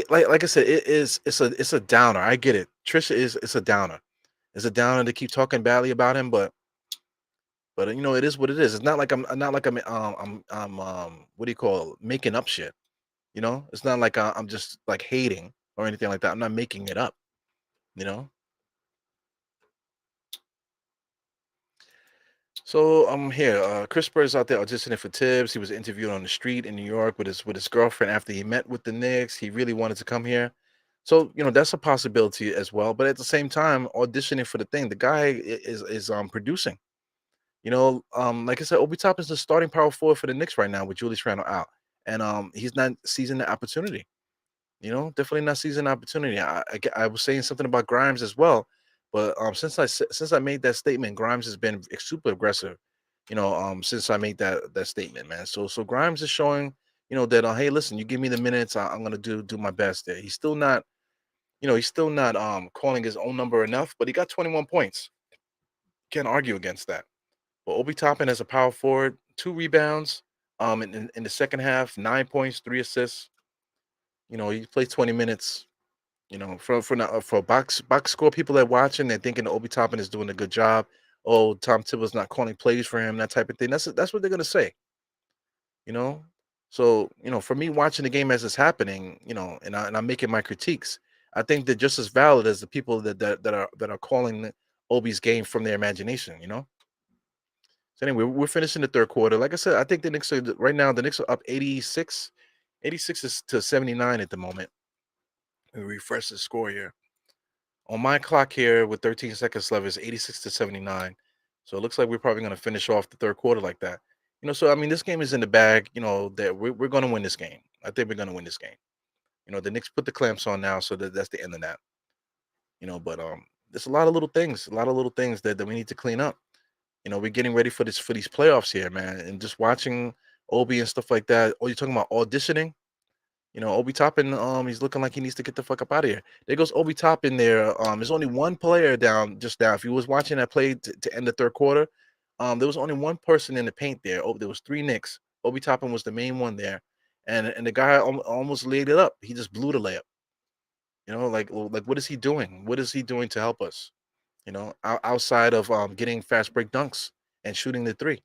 Like I said, it's a downer. I get it. Trisha it's a downer. It's a downer to keep talking badly about him, but it is what it is. It's not like I'm what do you call it, making up shit. It's not like I'm just like hating or anything like that. I'm not making it up. You know. So I'm here. Chris Burr's out there auditioning for Tibbs. He was interviewed on the street in New York with his girlfriend after he met with the Knicks. He really wanted to come here. So that's a possibility as well. But at the same time, auditioning for the thing, the guy is producing. Like I said, Obi Toppin's the starting power forward for the Knicks right now with Julius Randle out, and he's not seizing the opportunity. Definitely not seizing the opportunity. I was saying something about Grimes as well, but since I made that statement, Grimes has been super aggressive. Since I made that statement, man. So Grimes is showing, that hey, listen, you give me the minutes, I'm gonna do my best there. He's still not calling his own number enough, but he got 21 points. Can't argue against that. But Obi Toppin as a power forward, 2 rebounds, in the second half, 9 points, 3 assists. He played 20 minutes. For box score people that watching, they're thinking Obi Toppin is doing a good job. Oh, Tom Thibodeau's not calling plays for him, that type of thing. That's what they're gonna say. You know. So for me watching the game as it's happening, and I'm making my critiques. I think they're just as valid as the people that are calling Obi's game from their imagination. So anyway, we're finishing the third quarter. Like I said, I think the Knicks are right now. The Knicks are up 86. 86 is to 79 at the moment. Let me refresh the score here. On my clock here with 13 seconds left is 86 to 79. So it looks like we're probably going to finish off the third quarter like that. So I mean, this game is in the bag. That we're going to win this game. I think we're going to win this game. The Knicks put the clamps on now, so that's the end of that. But there's a lot of little things that we need to clean up. We're getting ready for these playoffs here, man, and just watching Obi and stuff like that. Oh, you're talking about auditioning? Obi Toppin, he's looking like he needs to get the fuck up out of here. There goes Obi Toppin there. There's only one player down just now. If you was watching that play to end the third quarter, there was only one person in the paint there. Oh, there was three Knicks. Obi Toppin was the main one there, and the guy almost laid it up. He just blew the layup. Like what is he doing? What is he doing to help us? Outside of getting fast break dunks and shooting the three.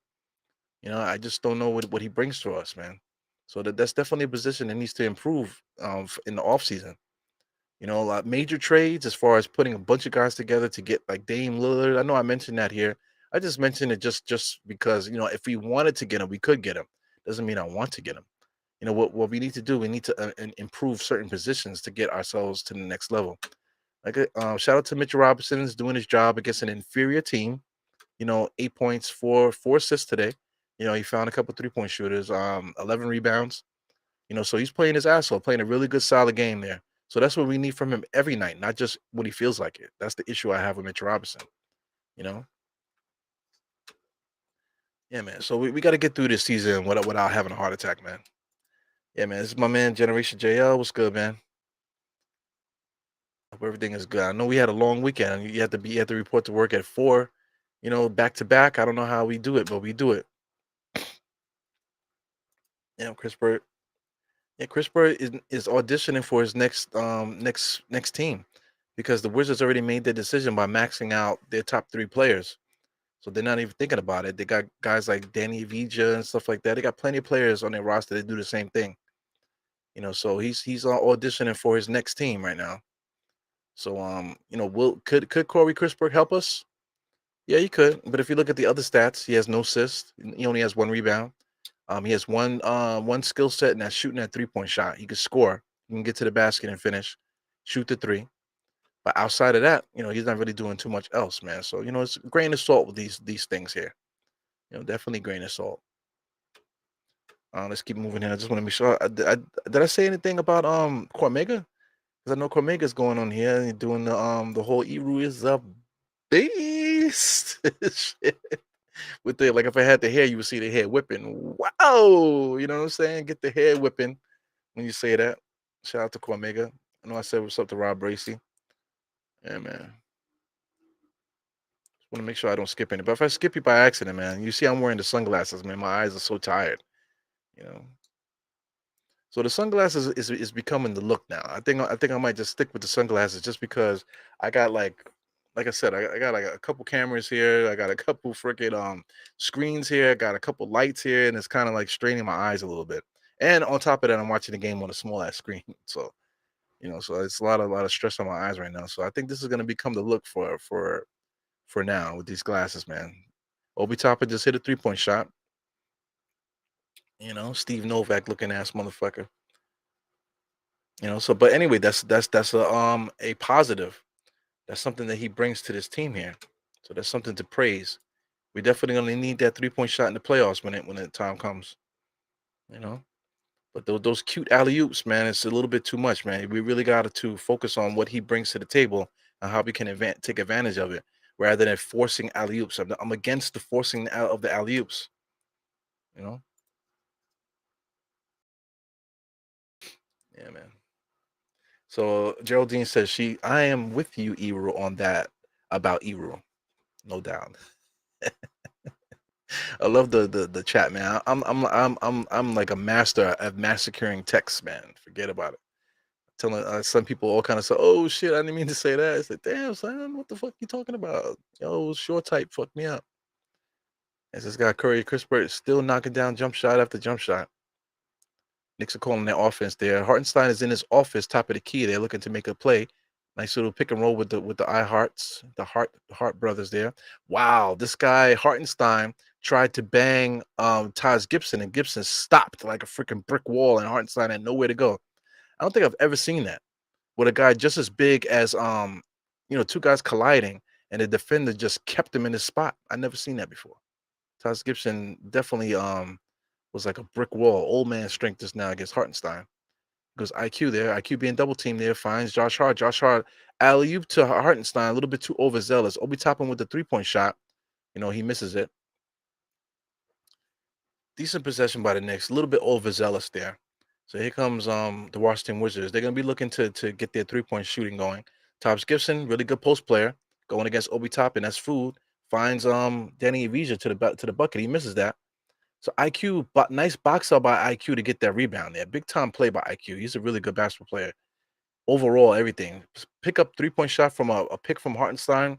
I just don't know what he brings to us, man. So that's definitely a position that needs to improve in the offseason. Like major trades as far as putting a bunch of guys together to get like Dame Lillard. I know I mentioned that here. I just mentioned it just because if we wanted to get him, we could get him. Doesn't mean I want to get him. What we need to do, we need to improve certain positions to get ourselves to the next level. Like shout out to Mitchell Robinson, is doing his job against an inferior team. 8 points, four assists today. He found a couple 3-point shooters, 11 rebounds. So he's playing his ass off, playing a really good, solid game there. So that's what we need from him every night, not just when he feels like it. That's the issue I have with Mitch Robinson. You know, yeah, man. So we got to get through this season without having a heart attack, man. Yeah, man. This is my man, Generation JL. What's good, man? Hope everything is good. I know we had a long weekend. You have to report to work at 4. Back to back. I don't know how we do it, but we do it. Chris Bird. Yeah, Chris Bird is auditioning for his next team because the Wizards already made their decision by maxing out their top 3 players. So they're not even thinking about it. They got guys like Danny Vija and stuff like that. They got plenty of players on their roster that do the same thing. So he's auditioning for his next team right now. So could Corey Chrisburg help us? Yeah, he could. But if you look at the other stats, he has no assists. He only has 1 rebound. He has one skill set, and that's shooting that 3-point shot. He can score. He can get to the basket and finish, shoot the 3. But outside of that, he's not really doing too much else, man. So it's a grain of salt with these things here. Definitely grain of salt. Let's keep moving here. I just want to make sure. Did I say anything about Cormega? Because I know Cormega's going on here and doing the whole Eru is a beast. Shit. With the, like, if I had the hair, you would see the hair whipping. Wow, you know what I'm saying? Get the hair whipping when you say that. Shout out to Cormega. I know I said what's up to Rob Bracy. Yeah, man. Just want to make sure I don't skip any. But if I skip you by accident, man, you see I'm wearing the sunglasses, man. My eyes are so tired. You know. So the sunglasses is becoming the look now. I think I might just stick with the sunglasses just because I got like I said, I got like a couple cameras here. I got a couple freaking screens here. I got a couple lights here, and it's kind of like straining my eyes a little bit. And on top of that, I'm watching the game on a small ass screen. So so it's a lot of stress on my eyes right now. So I think this is gonna become the look for now with these glasses, man. Obi Toppin just hit a 3-point shot. Steve Novak looking ass motherfucker. But anyway, that's a positive. That's something that he brings to this team here. So that's something to praise. We definitely gonna need that 3-point shot in the playoffs when the time comes. You know. But those cute alley oops, man, it's a little bit too much, man. We really got to focus on what he brings to the table and how we can take advantage of it, rather than forcing alley oops. I'm against the forcing of the alley oops. You know. Yeah, man. So Geraldine says I am with you, Eru, on that about Eru, no doubt. I love the chat, man. I'm like a master at massacring text, man. Forget about it. Telling some people all kind of say, "Oh shit, I didn't mean to say that." It's like, damn, son, what the fuck you talking about? Yo, short type fucked me up. As this guy Curry Chrisbert still knocking down jump shot after jump shot. Knicks are calling their offense there. Hartenstein is in his office, top of the key. They're looking to make a play. Nice little pick and roll with the I Hearts, the Hart brothers there. Wow, this guy Hartenstein tried to bang Taj Gibson, and Gibson stopped like a freaking brick wall, and Hartenstein had nowhere to go. I don't think I've ever seen that with a guy just as big as two guys colliding, and the defender just kept him in his spot. I never seen that before. Taj Gibson definitely was like a brick wall. Old man strength just now against Hartenstein. Goes IQ there. IQ being double teamed there. Finds Josh Hart. Josh Hart alley oop to Hartenstein. A little bit too overzealous. Obi Toppin with the 3-point shot. He misses it. Decent possession by the Knicks, a little bit overzealous there. So here comes the Washington Wizards. They're gonna be looking to get their 3-point shooting going. Tops Gibson, really good post player, going against Obi Toppin. That's food. Finds Danny Avija to the bucket. He misses that. So IQ, but nice box out by IQ to get that rebound there. Big time play by IQ. He's a really good basketball player. Overall, everything. Pick up 3-point shot from a pick from Hartenstein.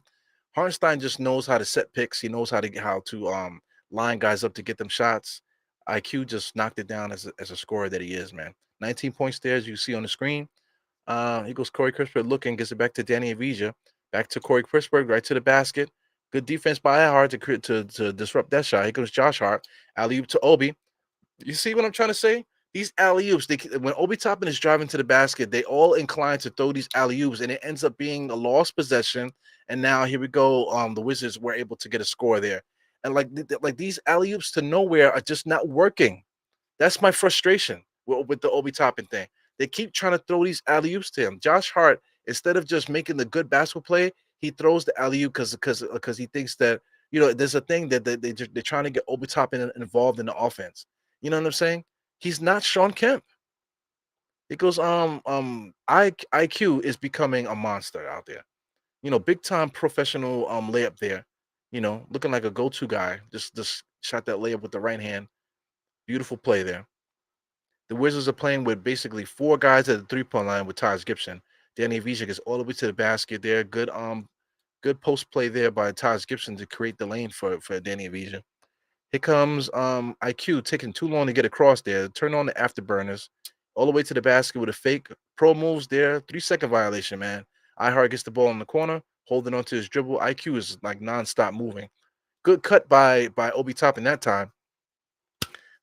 Hartenstein just knows how to set picks. He knows how to line guys up to get them shots. IQ just knocked it down as a scorer that he is, man. 19 points there, as you see on the screen. He goes Corey Crispert looking, gets it back to Danny Avija. Back to Corey Crispert, right to the basket. Good defense by Hart to disrupt that shot. Here comes Josh Hart. Alley-oop to Obi. You see what I'm trying to say? These alley-oops, when Obi Toppin is driving to the basket, they all incline to throw these alley-oops, and it ends up being a lost possession. And now here we go. The Wizards were able to get a score there. And like these alley-oops to nowhere are just not working. That's my frustration with the Obi Toppin thing. They keep trying to throw these alley oops to him. Josh Hart, instead of just making the good basketball play, he throws the alley oop because he thinks that there's a thing that they're trying to get Obi Toppin involved in the offense. You know what I'm saying? He's not Sean Kemp. It goes IQ is becoming a monster out there. Big time professional layup there. Looking like a go-to guy. Just shot that layup with the right hand. Beautiful play there. The Wizards are playing with basically four guys at the three-point line with Taj Gibson. Danny Avija gets all the way to the basket there. Good post play there by Taj Gibson to create the lane for Danny Avija. Here comes IQ taking too long to get across there. Turn on the afterburners. All the way to the basket with a fake. Pro moves there. 3-second violation, man. iHeart gets the ball in the corner, holding on to his dribble. IQ is like nonstop moving. Good cut by Obi Toppin that time.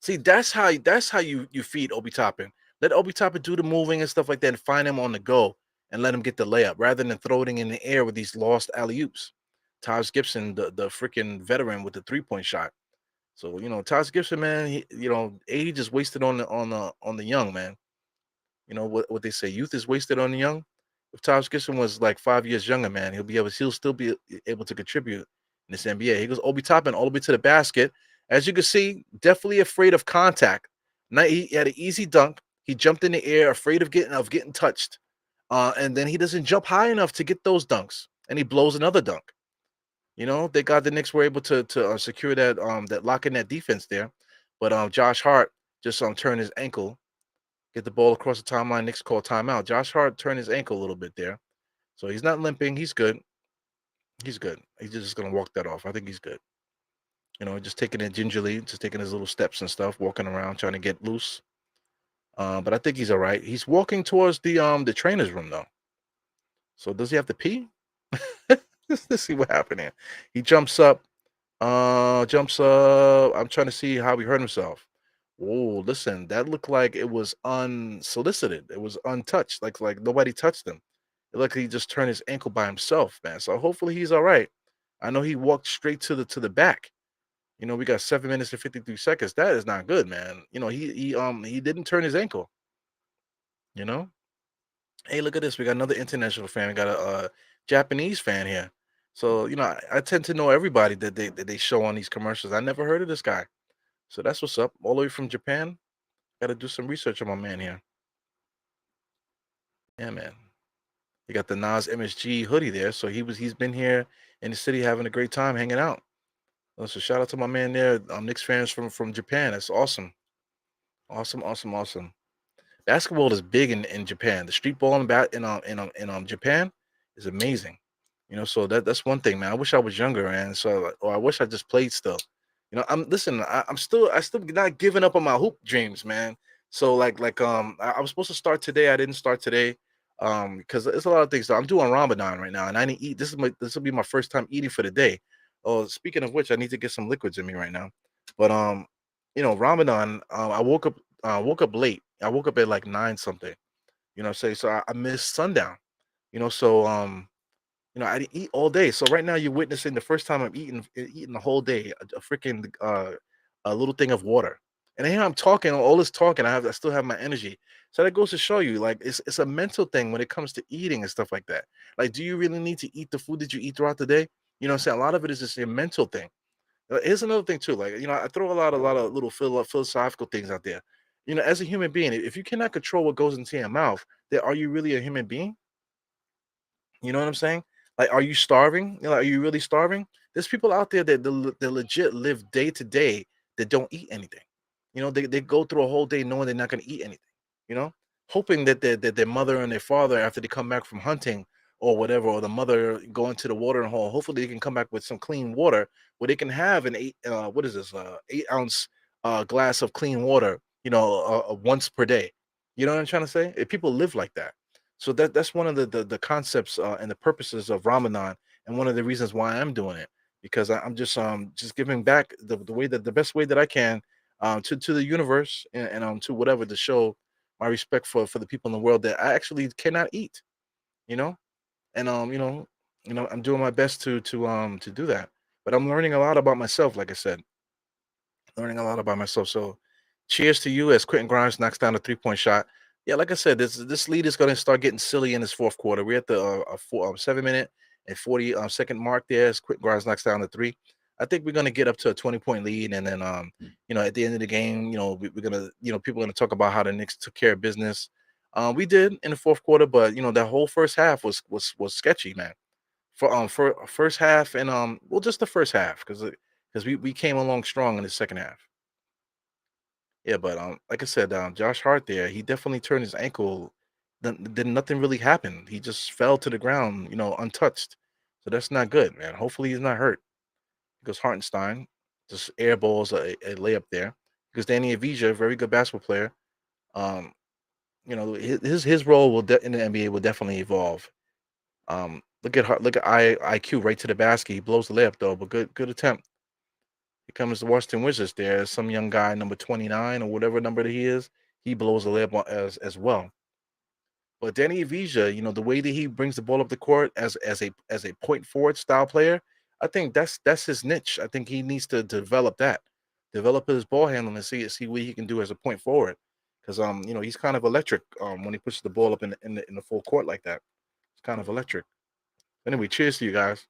See, that's how you feed Obi Toppin. Let Obi Toppin do the moving and stuff like that and find him on the go and let him get the layup rather than throwing it in the air with these lost alley-oops. Taj Gibson, the freaking veteran with the 3-point shot. So, Taj Gibson, man, age is wasted on the young, man. You know what they say, youth is wasted on the young. If Taj Gibson was like 5 years younger, man, he'll still be able to contribute in this NBA. He goes Obi Toppin all the way to the basket. As you can see, definitely afraid of contact. He had an easy dunk. He jumped in the air, afraid of getting touched, and then he doesn't jump high enough to get those dunks, and he blows another dunk. They got the Knicks were able to secure that lock in that defense there, but Josh Hart just turned his ankle, get the ball across the timeline. Knicks call timeout. Josh Hart turned his ankle a little bit there, so he's not limping. He's good. He's good. He's just gonna walk that off. I think he's good. Just taking it gingerly, just taking his little steps and stuff, walking around, trying to get loose. But I think he's all right. He's walking towards the trainer's room though. So does he have to pee? Let's see what happened here. He jumps up. Jumps up. I'm trying to see how he hurt himself. Oh, listen, that looked like it was unsolicited. It was untouched, like nobody touched him. It looked like he just turned his ankle by himself, man. So hopefully he's all right. I know he walked straight to the back. We got 7 minutes and 53 seconds. That is not good, man. He didn't turn his ankle. Hey, look at this. We got another international fan. We got a Japanese fan here. So I tend to know everybody that they show on these commercials. I never heard of this guy. So that's what's up. All the way from Japan. Got to do some research on my man here. Yeah, man. You got the Nas MSG hoodie there. So he's been here in the city having a great time hanging out. So shout out to my man there. Knicks fans from Japan. That's awesome. Awesome, awesome, awesome. Basketball is big in Japan. The street ball in Japan is amazing. So that's one thing, man. I wish I was younger, man. Or I wish I just played still. I'm still not giving up on my hoop dreams, man. So I was supposed to start today. I didn't start today. Because it's a lot of things. I'm doing Ramadan right now, and I need to eat. This will be my first time eating for the day. Oh, speaking of which, I need to get some liquids in me right now. But Ramadan, I woke up late. I woke up at like 9 something. So I missed sundown. So I didn't eat all day. So right now you're witnessing the first time I'm eating the whole day, a freaking a little thing of water. And here I'm talking, all this talking, I still have my energy. So that goes to show you, like, it's a mental thing when it comes to eating and stuff like that. Like, do you really need to eat the food that you eat throughout the day? You know what I'm saying? A lot of it is just a mental thing. Here's another thing too. Like, I throw a lot of little philosophical things out there. As a human being, if you cannot control what goes into your mouth, then are you really a human being? You know what I'm saying? Like, are you starving? Are you really starving? There's people out there that legit live day to day that don't eat anything. They go through a whole day knowing they're not going to eat anything. You know, hoping that their mother and their father, after they come back from hunting or whatever, or the mother going to the watering hole, hopefully they can come back with some clean water where they can have an what is this 8 ounce glass of clean water. Once per day. You know what I'm trying to say? If people live like that. So that's one of the concepts and the purposes of Ramadan, and one of the reasons why I'm doing it, because I'm just giving back the way that the best way that I can, to the universe, and to whatever, to show my respect for the people in the world that I actually cannot eat. You know, and I'm doing my best to do that. But I'm learning a lot about myself. Like I said, learning a lot about myself. So, cheers to you as Quentin Grimes knocks down a 3-point shot. Yeah, like I said, this lead is going to start getting silly in this fourth quarter. We're at the 7 minute and 40 second mark there as Quentin Grimes knocks down the three. I think we're going to get up to a 20-point lead, and then at the end of the game, we're gonna, people are going to talk about how the Knicks took care of business. We did in the fourth quarter, but that whole first half was sketchy, man. For first half, and well, just the first half, because we came along strong in the second half. Yeah, but like I said, Josh Hart there, he definitely turned his ankle. Then nothing really happened. He just fell to the ground, untouched. So that's not good, man. Hopefully he's not hurt. Because Hartenstein just airballs a layup there. Because Danny Avija, a very good basketball player, um, his role in the NBA will definitely evolve. Look at IQ right to the basket. He blows the layup though, but good attempt. Here comes the Washington Wizards. There's some young guy, number 29 or whatever number that he is. He blows the layup as well. But Danny Avija, the way that he brings the ball up the court as a point forward style player, I think that's his niche. I think he needs to develop that, develop his ball handling, and see what he can do as a point forward. Because he's kind of electric when he pushes the ball up in the full court like that. It's kind of electric. Anyway, cheers to you guys.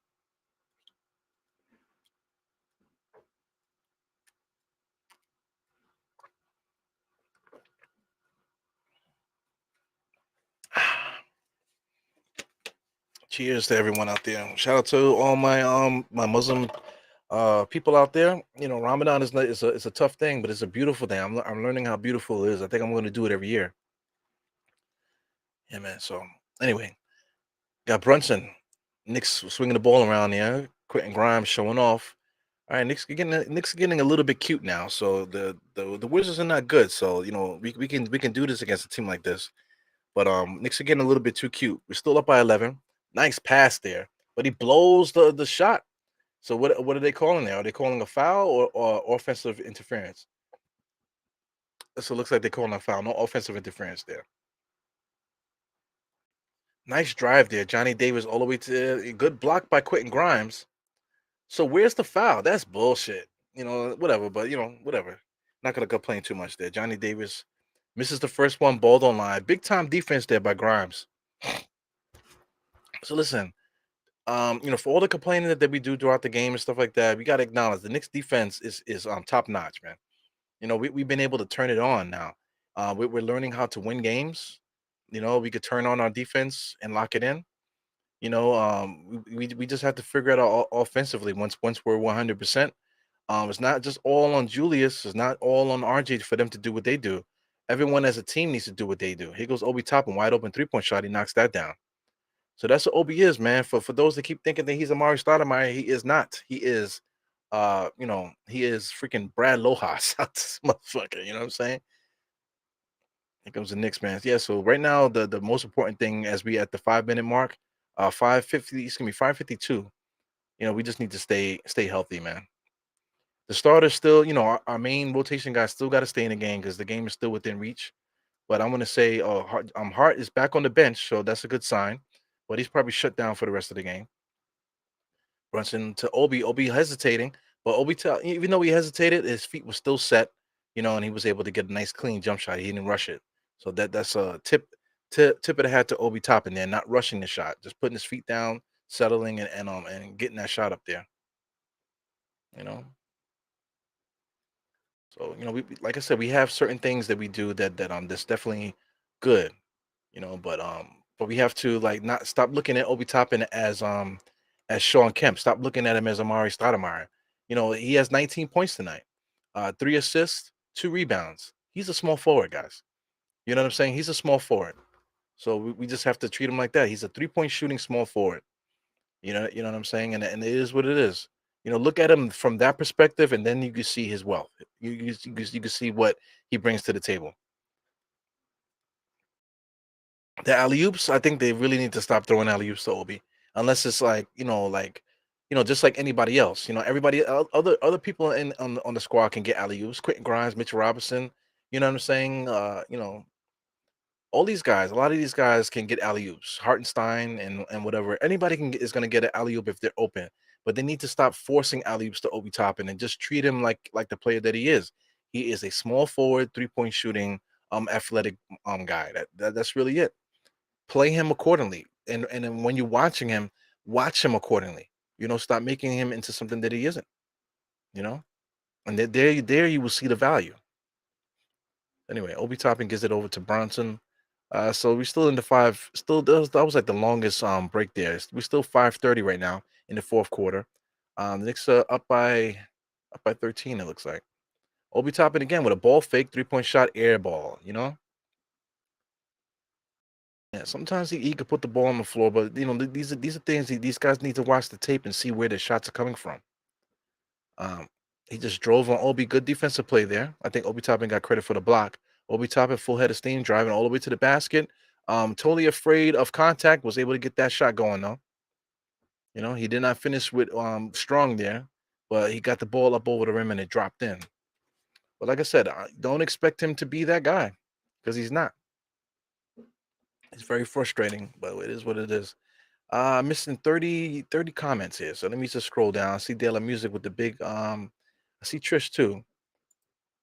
Cheers to everyone out there. Shout out to all my Muslim people out there. Ramadan is not, it's a tough thing, but it's a beautiful thing. I'm learning how beautiful it is. I think I'm going to do it every year. Yeah, man. So anyway, got Brunson, Knicks swinging the ball around there. Quentin Grimes showing off. All right, Knicks getting a little bit cute now. So the Wizards are not good. So we can do this against a team like this. But Knicks are getting a little bit too cute. We're still up by 11. Nice pass there, but he blows the shot. So what are they calling there? Are they calling a foul or offensive interference? So it looks like they're calling a foul. No offensive interference there. Nice drive there, Johnny Davis all the way to good block by Quentin Grimes. So where's the foul? That's bullshit. Whatever. But whatever. Not gonna complain too much there. Johnny Davis misses the first one, balled online. Big time defense there by Grimes. So listen, for all the complaining that we do throughout the game and stuff like that, we got to acknowledge the Knicks defense is top notch, man. We've been able to turn it on now. We're learning how to win games. We could turn on our defense and lock it in. We just have to figure it out offensively once we're 100%. It's not just all on Julius. It's not all on RJ for them to do what they do. Everyone as a team needs to do what they do. Here goes Obi Toppin, wide open 3-point shot. He knocks that down. So that's what Obi is, man. For those that keep thinking that he's Amari Stoudemire, he is not. He is, he is freaking Brad Lohaus out this motherfucker. You know what I'm saying? Here comes the Knicks, man. Yeah. So right now, the most important thing as we at the 5 minute mark, 5:50. It's gonna be 5:52. We just need to stay healthy, man. The starters still, our main rotation guys still got to stay in the game because the game is still within reach. But I'm gonna say, Hart is back on the bench, so that's a good sign. But he's probably shut down for the rest of the game. Brunson to Obi. Obi hesitating, but even though he hesitated, his feet were still set, and he was able to get a nice clean jump shot. He didn't rush it. So that's a tip of the hat to Obi Toppin there, not rushing the shot, just putting his feet down, settling, and getting that shot up there. You know. So like I said, we have certain things that we do that's definitely good, but we have to like not stop looking at Obi Toppin as Sean Kemp. Stop looking at him as Amari Stoudemire. He has 19 points tonight, 3 assists, 2 rebounds. He's a small forward, guys. You know what I'm saying? He's a small forward. So we just have to treat him like that. He's a 3-point shooting small forward. You know what I'm saying? And it is what it is. Look at him from that perspective, and then you can see his wealth. You can see what he brings to the table. The alley oops, I think they really need to stop throwing alley oops to Obi, unless it's just like anybody else. Everybody, other people on the squad can get alley oops. Quentin Grimes, Mitchell Robinson. You know what I'm saying? All these guys, a lot of these guys can get alley oops. Hartenstein and whatever. Anybody is going to get an alley oop if they're open, but they need to stop forcing alley oops to Obi Toppin and just treat him like the player that he is. He is a small forward, 3-point shooting, athletic guy. That's really it. Play him accordingly, and then when you're watching him, watch him accordingly. Stop making him into something that he isn't. You know, and there you will see the value. Anyway, Obi Toppin gives it over to Bronson. So we're still in the five. Still, that was like the longest break there. We're still 5:30 right now in the fourth quarter. The Knicks are up by 13. It looks like Obi Toppin again with a ball fake, 3-point shot, air ball. Yeah. Sometimes he could put the ball on the floor, but these are things these guys need to watch the tape and see where the shots are coming from. Um, he just drove on Obi. Good defensive play there. I think Obi Toppin got credit for the block. Obi Toppin full head of steam, driving all the way to the basket. Totally afraid of contact. Was able to get that shot going though. He did not finish with strong there, but he got the ball up over the rim and it dropped in. But like I said, I don't expect him to be that guy because he's not. It's very frustrating, but it is what it is. Missing 30 comments here. So let me just scroll down. I see De La Music with the big I see Trish too.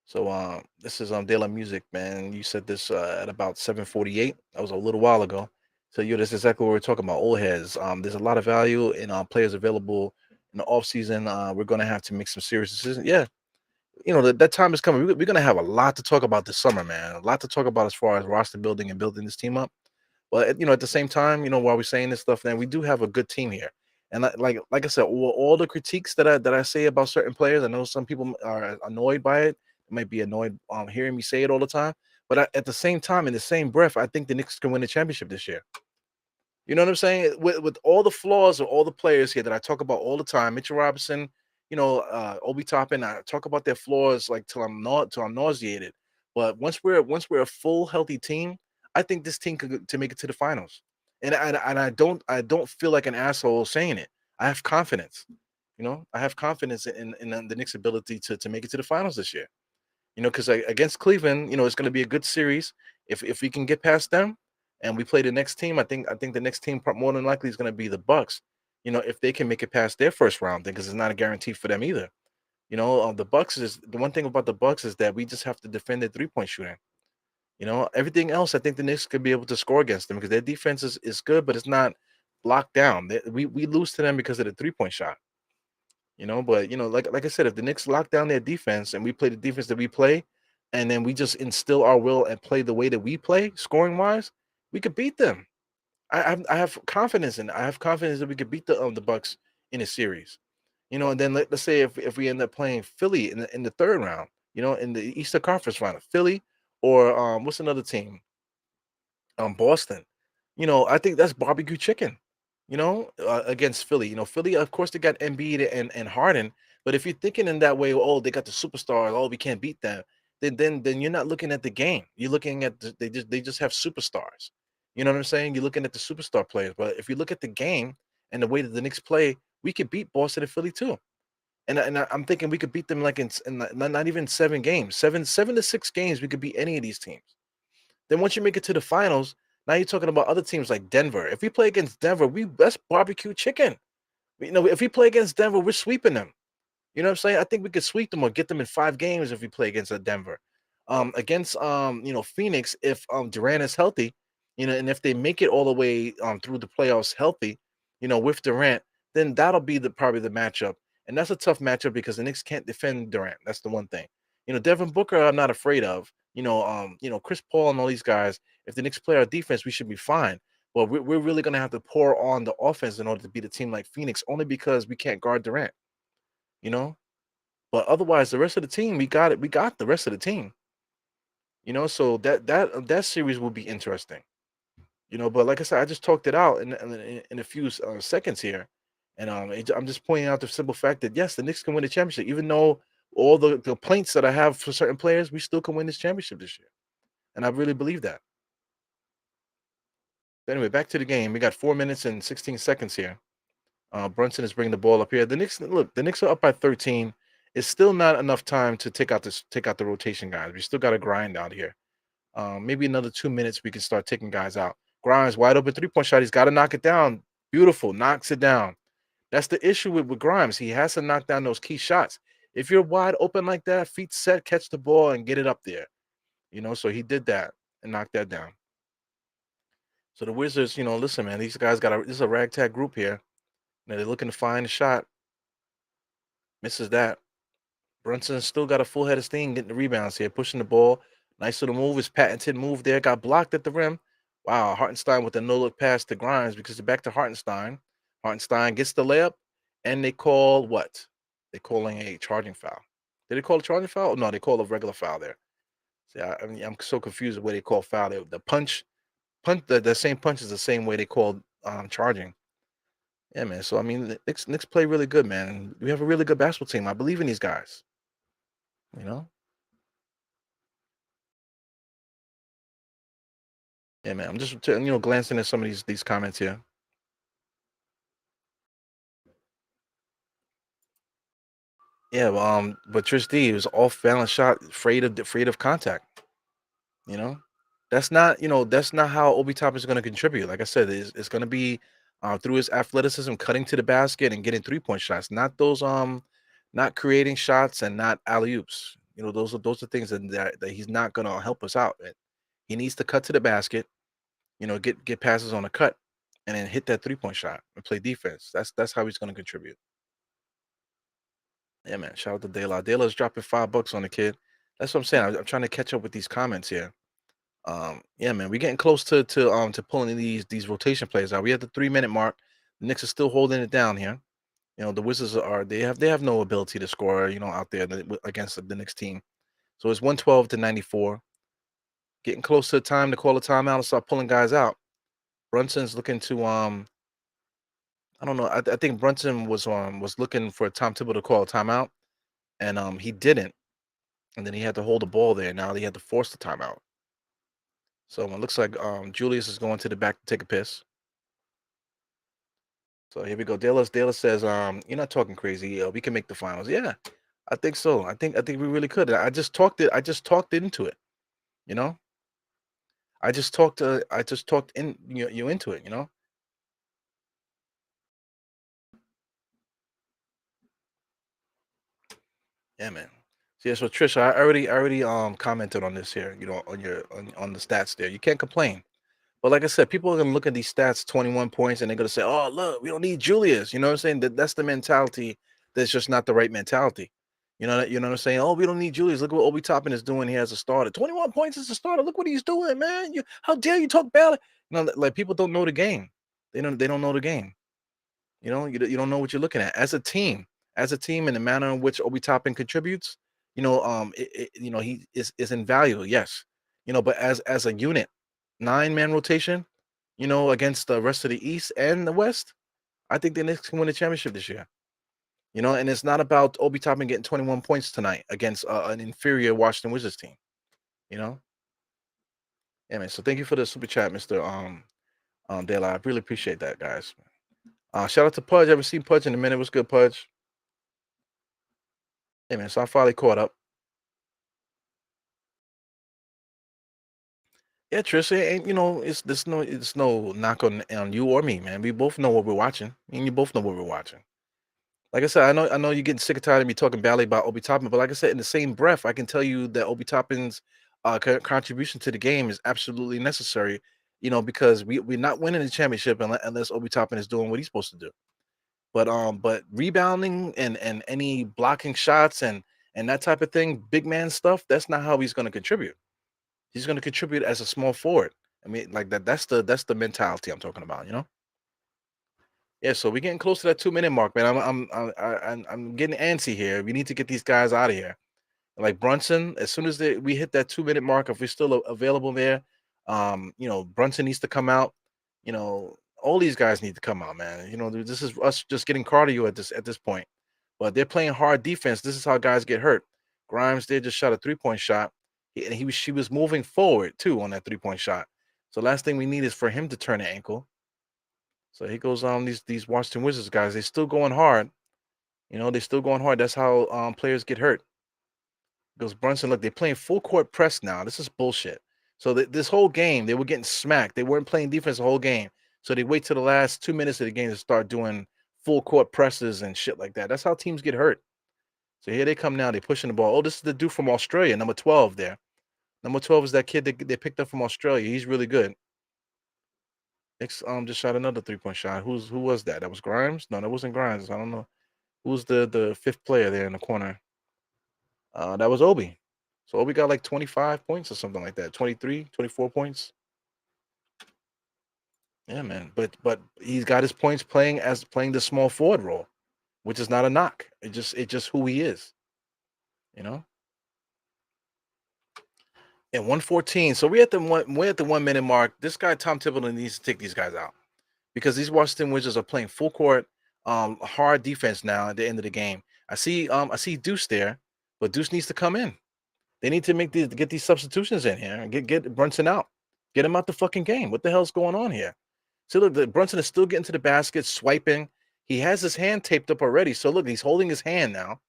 So this is De La Music, man. You said this at about 7:48. That was a little while ago. So that's exactly what we're talking about. Old heads. There's a lot of value in players available in the off season. We're gonna have to make some serious decisions. Yeah, that time is coming. We're gonna have a lot to talk about this summer, man. A lot to talk about as far as roster building and building this team up. But at the same time, while we're saying this stuff, then we do have a good team here. And like I said, all the critiques that I say about certain players, I know some people are annoyed by it. Might be annoyed hearing me say it all the time. But at the same time, in the same breath, I think the Knicks can win the championship this year. You know what I'm saying? With all the flaws of all the players here that I talk about all the time, Mitchell Robinson, Obi Toppin, I talk about their flaws like till I'm nauseated. But once we're a full healthy team, I think this team could to make it to the finals. And I don't feel like an asshole saying it. I have confidence. I have confidence in the Knicks' ability to make it to the finals this year. Because against Cleveland, it's going to be a good series. If we can get past them and we play the next team, I think the next team more than likely is going to be the Bucks. If they can make it past their first round, because it's not a guarantee for them either. The Bucks is the one thing about the Bucks is that we just have to defend their 3-point shooting. Everything else, I think the Knicks could be able to score against them because their defense is good, but it's not locked down. We lose to them because of the 3-point shot. But like I said, if the Knicks lock down their defense and we play the defense that we play, and then we just instill our will and play the way that we play, scoring wise, we could beat them. I have confidence in. I have confidence that we could beat the Bucks in a series. And then let's say if we end up playing Philly in the third round, in the Eastern Conference round, Philly or what's another team? Boston. I think that's barbecue chicken. Against Philly. Philly, of course, they got Embiid and Harden, but if you're thinking in that way, oh, they got the superstars, oh, we can't beat them, then you're not looking at the game. You're looking at they just have superstars. You know what I'm saying? You're looking at the superstar players, but if you look at the game and the way that the Knicks play, we could beat Boston and Philly too. I'm thinking we could beat them like in not even 7 games, seven to 6 games. We could beat any of these teams. Then once you make it to the finals, now you're talking about other teams like Denver. If we play against Denver, that's barbecue chicken. If we play against Denver, we're sweeping them. You know what I'm saying? I think we could sweep them or get them in 5 games if we play against Denver. Against Phoenix, if Durant is healthy, and if they make it all the way through the playoffs healthy, with Durant, then that'll be probably the matchup. And that's a tough matchup because the Knicks can't defend Durant. That's the one thing. Devin Booker, I'm not afraid of. Chris Paul and all these guys. If the Knicks play our defense, we should be fine. But we're really gonna have to pour on the offense in order to beat a team like Phoenix, only because we can't guard Durant. You know, but otherwise, the rest of the team, we got it. We got the rest of the team. So that series will be interesting. But like I said, I just talked it out in a few seconds here, and I'm just pointing out the simple fact that yes, the Knicks can win the championship, even though all the complaints that I have for certain players, we still can win this championship this year, and I really believe that. But anyway, back to the game. We got 4 minutes and 16 seconds here. Brunson is bringing the ball up here. The Knicks are up by 13. It's still not enough time to take out the rotation guys. We still got to grind out here. Maybe another 2 minutes, we can start taking guys out. Grimes wide open 3-point shot. He's got to knock it down. Beautiful, knocks it down. That's the issue with Grimes. He has to knock down those key shots. If you're wide open like that, feet set, catch the ball and get it up there. So he did that and knocked that down. So the Wizards, listen, man, these guys this is a ragtag group here. They're looking to find a shot. Misses that. Brunson still got a full head of steam, getting the rebounds here, pushing the ball. Nice little move. His patented move there got blocked at the rim. Wow, Hartenstein with a no-look pass to Grimes because they're back to Hartenstein. Hartenstein gets the layup, and they call what? They're calling a charging foul. Did they call a charging foul? No, they call a regular foul there. See, I'm so confused with what they call foul. The the same punch is the same way they called charging. Yeah, man. So I mean, the Knicks play really good, man. We have a really good basketball team. I believe in these guys. You know. Yeah, man. I'm just glancing at some of these comments here. Yeah, well, but Trish D was off balance shot, afraid of contact. You know, that's not how Obi Toppin is going to contribute. Like I said, it's going to be through his athleticism, cutting to the basket and getting 3-point shots. Not those not creating shots and not alley oops. Those are things that he's not going to help us out. He needs to cut to the basket. Get passes on a cut, and then hit that 3-point shot and play defense. That's how he's going to contribute. Yeah, man. Shout out to De La. De La's dropping $5 on the kid. That's what I'm saying. I'm trying to catch up with these comments here. Yeah, man, we're getting close to pulling these rotation players out. We at the 3-minute mark. The Knicks are still holding it down here. The Wizards they have no ability to score, out there against the Knicks team. So it's 112 to 94. Getting close to the time to call a timeout and start pulling guys out. Brunson's looking to I don't know. I think Brunson was looking for Tom Thibodeau to call a timeout, and he didn't. And then he had to hold the ball there. Now he had to force the timeout. So it looks like Julius is going to the back to take a piss. So here we go. Dela says, you're not talking crazy. We can make the finals. Yeah, I think so. I think we really could. I just talked into it. You know, I just talked in you into it. Yeah, man. So yeah, so Trisha, I already commented on this here. On the stats there. You can't complain. But like I said, people are gonna look at these stats, 21 points, and they're gonna say, "Oh, look, we don't need Julius." You know what I'm saying? That's the mentality. That's just not the right mentality. You know what I'm saying? Oh, we don't need Julius. Look what Obi Toppin is doing here as a starter. 21 points as a starter. Look what he's doing, man. How dare you talk bad? Like people don't know the game. They don't know the game. You don't know what you're looking at as a team, in the manner in which Obi Toppin contributes. He is invaluable, yes. But as a unit, 9-man rotation, against the rest of the East and the West, I think the Knicks can win the championship this year. And it's not about Obi Toppin getting 21 points tonight against an inferior Washington Wizards team. You know, yeah, man. So thank you for the super chat, Mister De La. I really appreciate that, guys. Shout out to Pudge. I haven't seen Pudge in a minute. What's good, Pudge? Hey, man. So I finally caught up. Yeah, Trisha, ain't it's no knock on you or me, man. We both know what we're watching, and you both know what we're watching. Like I said, I know you're getting sick and tired of me talking badly about Obi Toppin, but like I said, in the same breath, I can tell you that Obi Toppin's contribution to the game is absolutely necessary. Because we're not winning the championship unless Obi Toppin is doing what he's supposed to do. But rebounding and any blocking shots and that type of thing, big man stuff, that's not how he's going to contribute. He's going to contribute as a small forward. I mean, like that's the mentality I'm talking about, you know? Yeah, so we're getting close to that 2 minute mark, man. I'm getting antsy here. We need to get these guys out of here. Like Brunson, as soon as we hit that 2 minute mark, if we're still available there, Brunson needs to come out. All these guys need to come out, man. This is us just getting cardio at this point. But they're playing hard defense. This is how guys get hurt. Grimes did just shot a 3-point shot, and she was moving forward too on that 3-point shot. So last thing we need is for him to turn an ankle. So he goes on these Washington Wizards guys. They're still going hard. They're still going hard. That's how players get hurt. Goes Brunson. Look, they're playing full court press now. This is bullshit. So this whole game, they were getting smacked. They weren't playing defense the whole game. So they wait till the last 2 minutes of the game to start doing full court presses and shit like that. That's how teams get hurt. So here they come now. They're pushing the ball. Oh, this is the dude from Australia, number 12 there. Number 12 is that kid that they picked up from Australia. He's really good. Knicks just shot another 3-point shot. Who was that? That was Grimes? No, that wasn't Grimes. I don't know. Who's the fifth player there in the corner? That was Obi. So Obi got like 25 points or something like that. 23, 24 points. Yeah, man. But he's got his points playing the small forward role, which is not a knock. It's just who he is. You know? And 114. So we're at the 1 minute mark. This guy, Tom Thibodeau, needs to take these guys out because these Washington Wizards are playing full court, hard defense now at the end of the game. I see Deuce there, but Deuce needs to come in. They need to get these substitutions in here and get Brunson out. Get him out the fucking game. What the hell's going on here? So look, Brunson is still getting to the basket, swiping. He has his hand taped up already. So look, he's holding his hand now.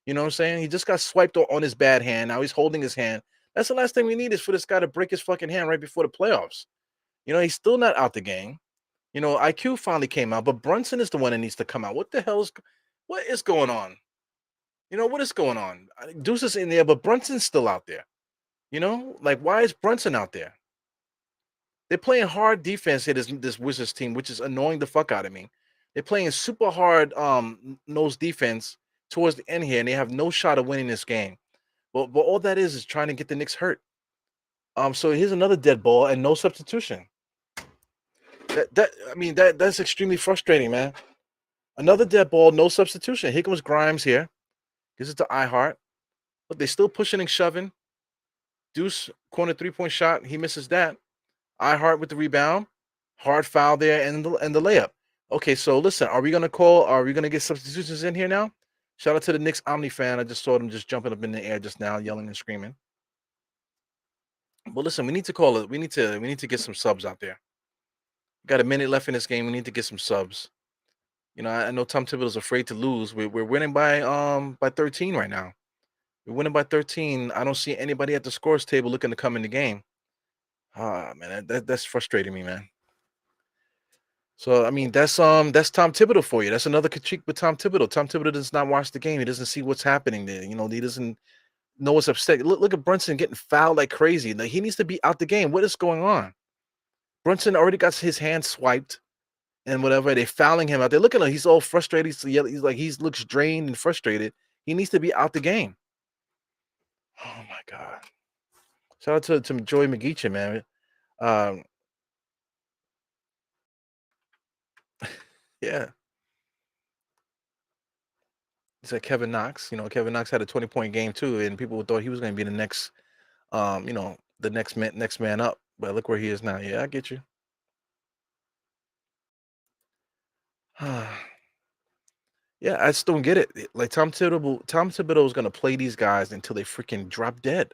You know what I'm saying? He just got swiped on his bad hand. Now he's holding his hand. That's the last thing we need is for this guy to break his fucking hand right before the playoffs. He's still not out the game. IQ finally came out, but Brunson is the one that needs to come out. What is going on? What is going on? Deuce is in there, but Brunson's still out there. Like why is Brunson out there? They're playing hard defense here, this Wizards team, which is annoying the fuck out of me. They're playing super hard nose defense towards the end here, and they have no shot of winning this game. But all that is trying to get the Knicks hurt. So here's another dead ball and no substitution. That's extremely frustrating, man. Another dead ball, no substitution. Here comes Grimes here. Gives it to iHeart. Look, they're still pushing and shoving. Deuce, corner 3-point shot. He misses that. iHeart with the rebound. Hard foul there and the layup. Okay, so listen, are we going to get substitutions in here now? Shout out to the Knicks Omni fan. I just saw them just jumping up in the air just now, yelling and screaming. But listen, we need to call it. We need to get some subs out there. Got a minute left in this game. We need to get some subs. I know Tom Thibodeau is afraid to lose. We're winning by 13 right now. We're winning by 13. I don't see anybody at the scores table looking to come in the game. Man, that's frustrating me, man. So that's Tom Thibodeau for you. That's another critique with Tom Thibodeau. Tom Thibodeau does not watch the game. He doesn't see what's happening there. He doesn't know what's upset. Look at Brunson getting fouled like crazy. Like he needs to be out the game. What is going on? Brunson already got his hand swiped and whatever. They're fouling him out there. Look at him. He's all frustrated. He's like he looks drained and frustrated. He needs to be out the game. Oh my God. Shout out to Joey McGeechan, man. Yeah. It's like Kevin Knox. Kevin Knox had a 20-point game too, and people thought he was going to be the next, the next man up. But look where he is now. Yeah, I get you. Yeah, I just don't get it. Like Tom Thibodeau is going to play these guys until they freaking drop dead.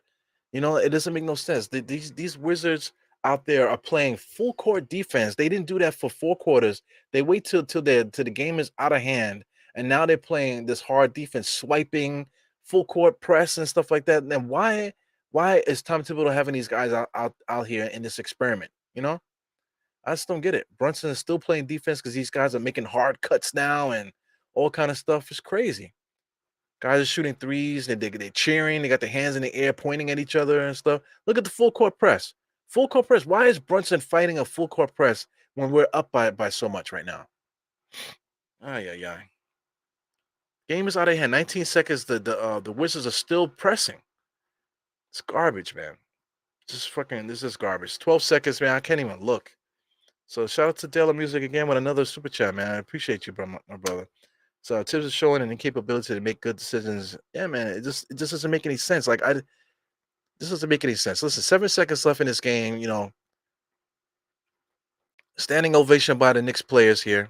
It doesn't make no sense. These Wizards out there are playing full court defense. They didn't do that for 4 quarters. They wait till the game is out of hand, and now they're playing this hard defense, swiping, full court press and stuff like that. And then why is Tom Thibodeau having these guys out here in this experiment? I just don't get it. Brunson is still playing defense because these guys are making hard cuts now and all kind of stuff. It's crazy. Guys are shooting threes. They're cheering. They got their hands in the air, pointing at each other and stuff. Look at the full court press. Full court press. Why is Brunson fighting a full court press when we're up by so much right now? Yeah. Game is out of hand. 19 seconds. The Wizards are still pressing. It's garbage, man. Just fucking. This is garbage. 12 seconds, man. I can't even look. So shout out to Della Music again with another super chat, man. I appreciate you, bro, my brother. So Tibbs is showing an incapability to make good decisions. Yeah, man. It just doesn't make any sense. Like this doesn't make any sense. Listen, 7 seconds left in this game. Standing ovation by the Knicks players here.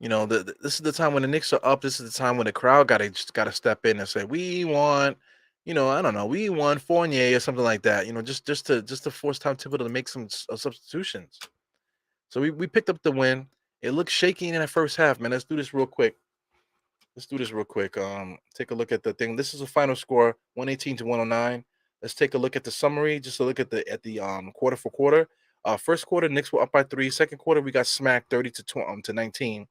This is the time when the Knicks are up. This is the time when the crowd gotta step in and say, "We want," I don't know, "We want Fournier" or something like that. Just to force Tom Thibodeau to make some substitutions. So we picked up the win. It looked shaky in that first half, man. Let's do this real quick. Let's do this real quick. Take a look at the thing. This is a final score, 118 to 109. Let's take a look at the summary, just to look at the quarter for quarter. First quarter, Knicks were up by 3. Second quarter, we got smacked 30 to 19.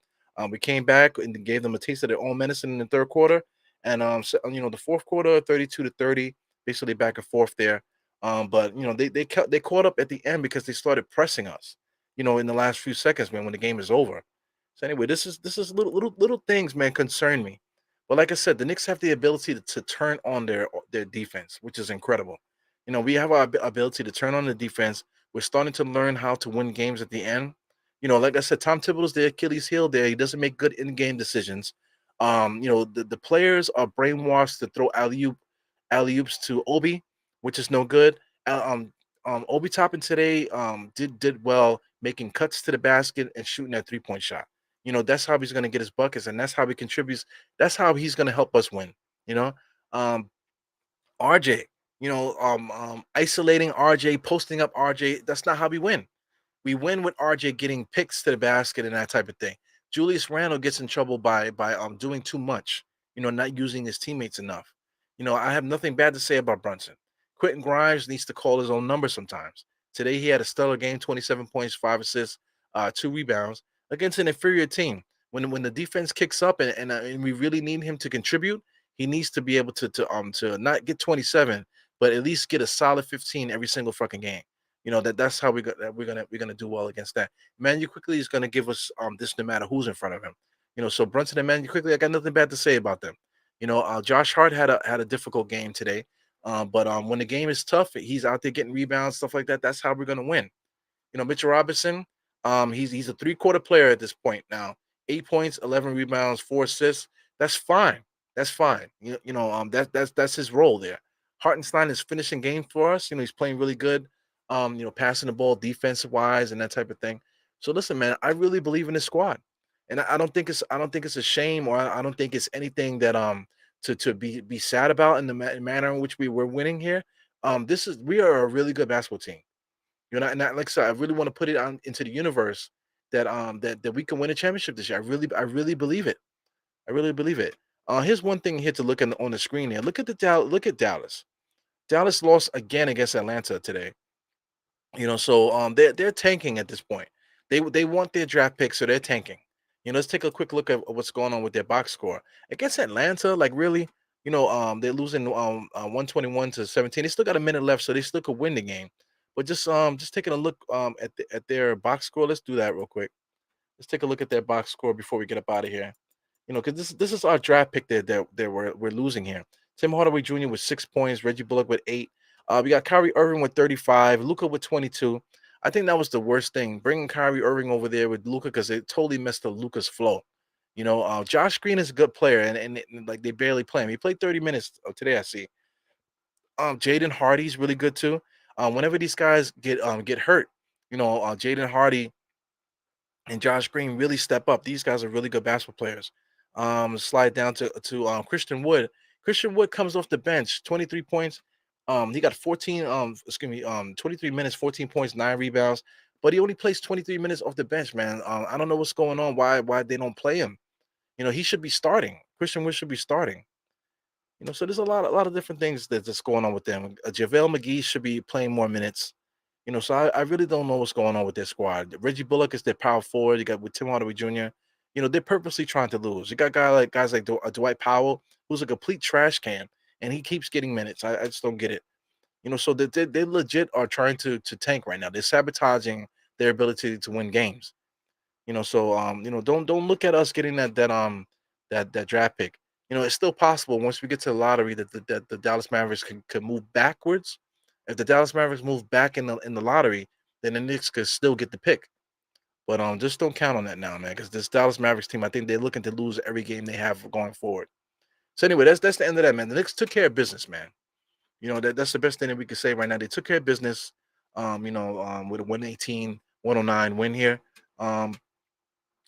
We came back and gave them a taste of their own medicine in the third quarter. And the fourth quarter, 32 to 30, basically back and forth there. But they caught up at the end because they started pressing us. In the last few seconds, man, when the game is over. So anyway, this is little things, man, concern me. But like I said, the Knicks have the ability to turn on their defense, which is incredible. We have our ability to turn on the defense. We're starting to learn how to win games at the end. Like I said, Tom Thibodeau's the Achilles heel there. He doesn't make good in-game decisions. The players are brainwashed to throw alley oops to Obi, which is no good. Obi Toppin today did well making cuts to the basket and shooting that 3-point shot. That's how he's going to get his buckets, and that's how he contributes. That's how he's going to help us win. You know, um, RJ. Isolating RJ, posting up RJ. That's not how we win. We win with RJ getting picks to the basket and that type of thing. Julius Randle gets in trouble by doing too much, not using his teammates enough. I have nothing bad to say about Brunson. Quentin Grimes needs to call his own number sometimes. Today he had a stellar game, 27 points, 5 assists, 2 rebounds against an inferior team. When the defense kicks up and we really need him to contribute, he needs to be able to not get 27, but at least get a solid 15 every single fucking game. That's how we're gonna do well against that. Manu quickly is gonna give us this no matter who's in front of him. So Brunson and Manu quickly, I got nothing bad to say about them. Josh Hart had a difficult game today. But when the game is tough, he's out there getting rebounds, stuff like that. That's how we're gonna win. Mitchell Robinson, he's a three-quarter player at this point now. 8 points, 11 rebounds, 4 assists. That's fine. That's fine. That's his role there. Hartenstein is finishing game for us. He's playing really good. Passing the ball defensive wise and that type of thing. So listen, man, I really believe in this squad, and I don't think it's a shame, or I don't think it's anything that to be sad about in the manner in which we're winning here. We are a really good basketball team. And like I said, I really want to put it on into the universe that we can win a championship this year. I really believe it. I really believe it. Here's one thing here to look on the screen here. Look at Dallas. Dallas lost again against Atlanta today. So they're tanking at this point. They want their draft pick, so they're tanking. Let's take a quick look at what's going on with their box score against Atlanta. Like really, they're losing 121 to 17. They still got a minute left, so they still could win the game. But just taking a look at their box score. Let's do that real quick. Let's take a look at their box score before we get up out of here. Because this is our draft pick that we're losing here. Tim Hardaway Jr. with 6 points, Reggie Bullock with 8. We got Kyrie Irving with 35, Luca with 22. I think that was the worst thing, bringing Kyrie Irving over there with Luca, because it totally messed up Luca's flow. Josh Green is a good player, and like they barely play him. He played 30 minutes today, I see. Jaden Hardy's really good too. Whenever these guys get hurt, Jaden Hardy and Josh Green really step up. These guys are really good basketball players. Slide down to Christian Wood. Christian Wood comes off the bench, 23 points. He got 23 minutes, 14 points, 9 rebounds, but he only plays 23 minutes off the bench, man. I don't know what's going on. Why they don't play him? He should be starting. Christian Wood should be starting. So there's a lot of different things that's going on with them. JaVale McGee should be playing more minutes. So I really don't know what's going on with their squad. Reggie Bullock is their power forward. You got with Tim Hardaway Jr. They're purposely trying to lose. You got guys like Dwight Powell, who's a complete trash can, and he keeps getting minutes. I just don't get it. So they legit are trying to tank right now. They're sabotaging their ability to win games. So don't look at us getting that draft pick. You know, it's still possible once we get to the lottery that the Dallas Mavericks can move backwards. If the Dallas Mavericks move back in the lottery, then the Knicks could still get the pick. But just don't count on that now, man, because this Dallas Mavericks team, I think they're looking to lose every game they have going forward. So anyway, that's the end of that, man. The Knicks took care of business, man. You know, that's the best thing that we could say right now. They took care of business, with a 118-109 win here.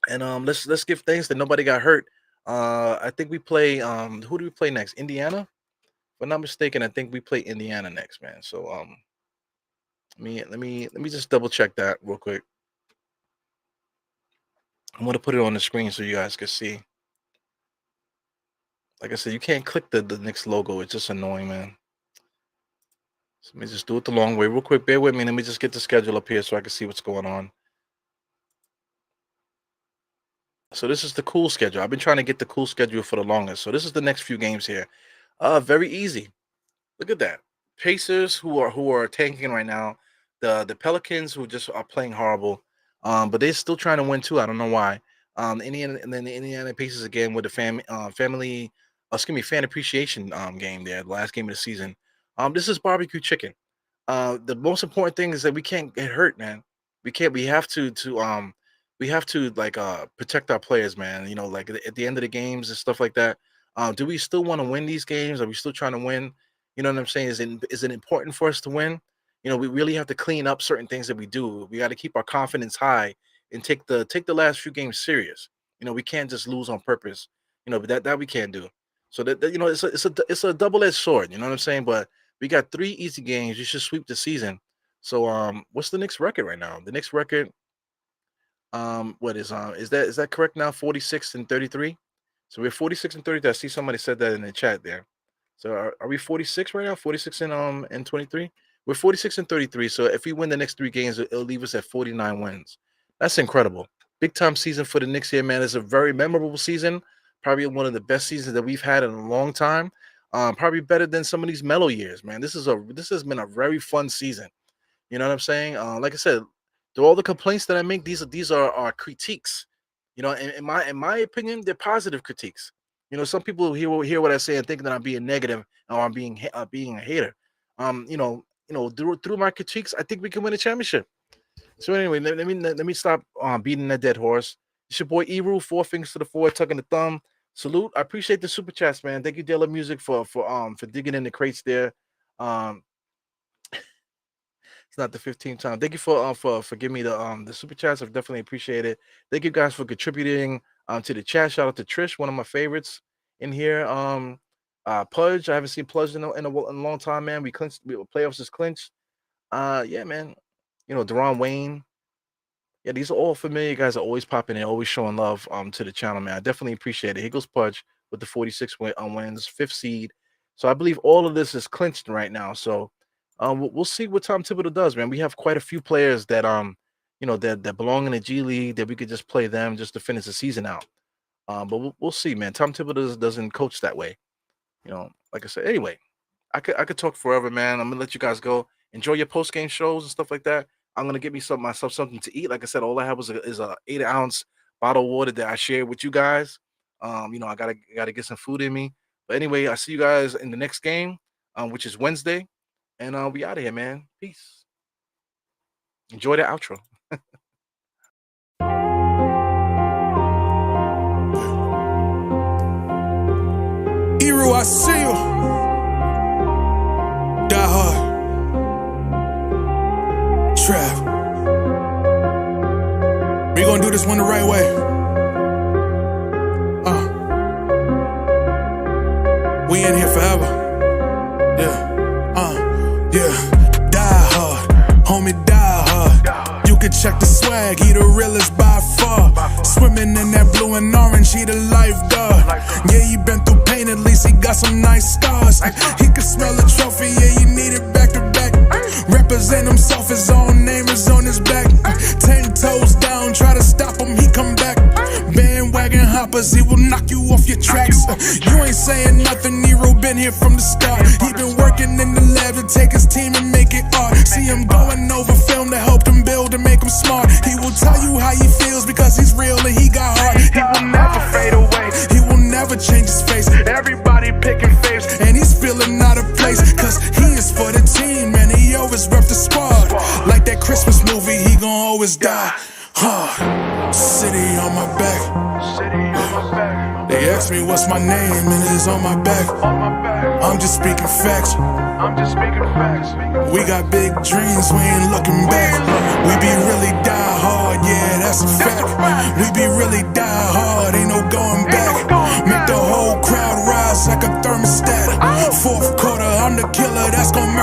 Let's give thanks that nobody got hurt. I think we play who do we play next? Indiana? If I'm not mistaken, I think we play Indiana next, man. So let me just double check that real quick. I'm gonna put it on the screen so you guys can see. Like I said, you can't click the Knicks logo. It's just annoying, man. So let me just do it the long way real quick. Bear with me. Let me just get the schedule up here so I can see what's going on. So this is the cool schedule. I've been trying to get the cool schedule for the longest. So this is the next few games here. Very easy. Look at that. Pacers who are tanking right now. The Pelicans who just are playing horrible. But they're still trying to win too. I don't know why. The Indiana Pacers again with the fan appreciation game there, the last game of the season. This is barbecue chicken. The most important thing is that we can't get hurt, man. We have to like protect our players, man. You know, like at the end of the games and stuff like that. Do we still want to win these games? Are we still trying to win? You know what I'm saying? Is it important for us to win? You know, we really have to clean up certain things that we do. We got to keep our confidence high and take the last few games serious. You know, we can't just lose on purpose. You know, but that we can't do. So that you know, it's a double-edged sword. You know what I'm saying? But we got 3 easy games. You should sweep the season. So what's the Knicks record right now? The Knicks record, what is that correct now? 46-33. So we're 46-33. I see somebody said that in the chat there. So are we 46 right now? 46 and 23. We're 46-33. So if we win the next 3 games, it'll leave us at 49 wins. That's incredible. Big time season for the Knicks here, man. It's a very memorable season. Probably one of the best seasons that we've had in a long time. Probably better than some of these mellow years, man. This has been a very fun season. You know what I'm saying? Like I said, through all the complaints that I make, these are critiques. You know, in my opinion, they're positive critiques. You know, some people hear what I say and think that I'm being negative or I'm being a hater. Through my critiques, I think we can win a championship. So anyway, let me stop beating that dead horse. It's your boy Eru, 4 fingers to the 4, tucking the thumb. Salute. I appreciate the super chats, man. Thank you, Della Music, for digging in the crates there. It's not the 15th time. Thank you for giving me the super chats. I've definitely appreciate it. Thank you guys for contributing to the chat. Shout out to Trish, one of my favorites in here. Pudge, I haven't seen Pudge in a long time, man. Playoffs is clinched. Yeah, man. You know, Deron Wayne. Yeah, these are all familiar guys. Are always popping in, always showing love to the channel, man. I definitely appreciate it. Here goes Pudge with the 46 wins, 5th seed. So I believe all of this is clinched right now. So we'll see what Tom Thibodeau does, man. We have quite a few players that that belong in the G League that we could just play them just to finish the season out. But we'll see, man. Tom Thibodeau doesn't coach that way. You know, like I said. Anyway, I could talk forever, man. I'm gonna let you guys go. Enjoy your post game shows and stuff like that. I'm gonna get myself something to eat. Like I said, all I have is a 8-ounce bottle of water that I shared with you guys. I gotta get some food in me. But anyway, I see you guys in the next game, which is Wednesday, and we out of here, man. Peace. Enjoy the outro. Eru, I see you. Die hard. Trap. We gonna do this one the right way. We in here forever. Yeah. Die hard, homie, die hard. You can check the swag, he the realest by far. Swimming in that blue and orange, he the lifeguard. Yeah, he been through pain, at least he got some nice scars. He can smell the trophy, yeah, you need it back to back. Represent himself, his own name is on his back. 10 toes down, try to stop him, he come back. Bandwagon hoppers, he will knock you off your tracks. You ain't saying nothing, Nero been here from the start. He been working in the lab to take his team and make it art. See him going over film to help him build and make him smart. He will tell you how he feels because he's real and he got heart. He will never fade away, he will never He asked me what's my name and it's on my back. I'm just speaking facts. We got big dreams, we ain't looking back. We be really die hard, yeah, that's a fact. We be really die hard, ain't no going back. Make the whole crowd rise like a thermostat. Fourth quarter, I'm the killer, that's gon' murder.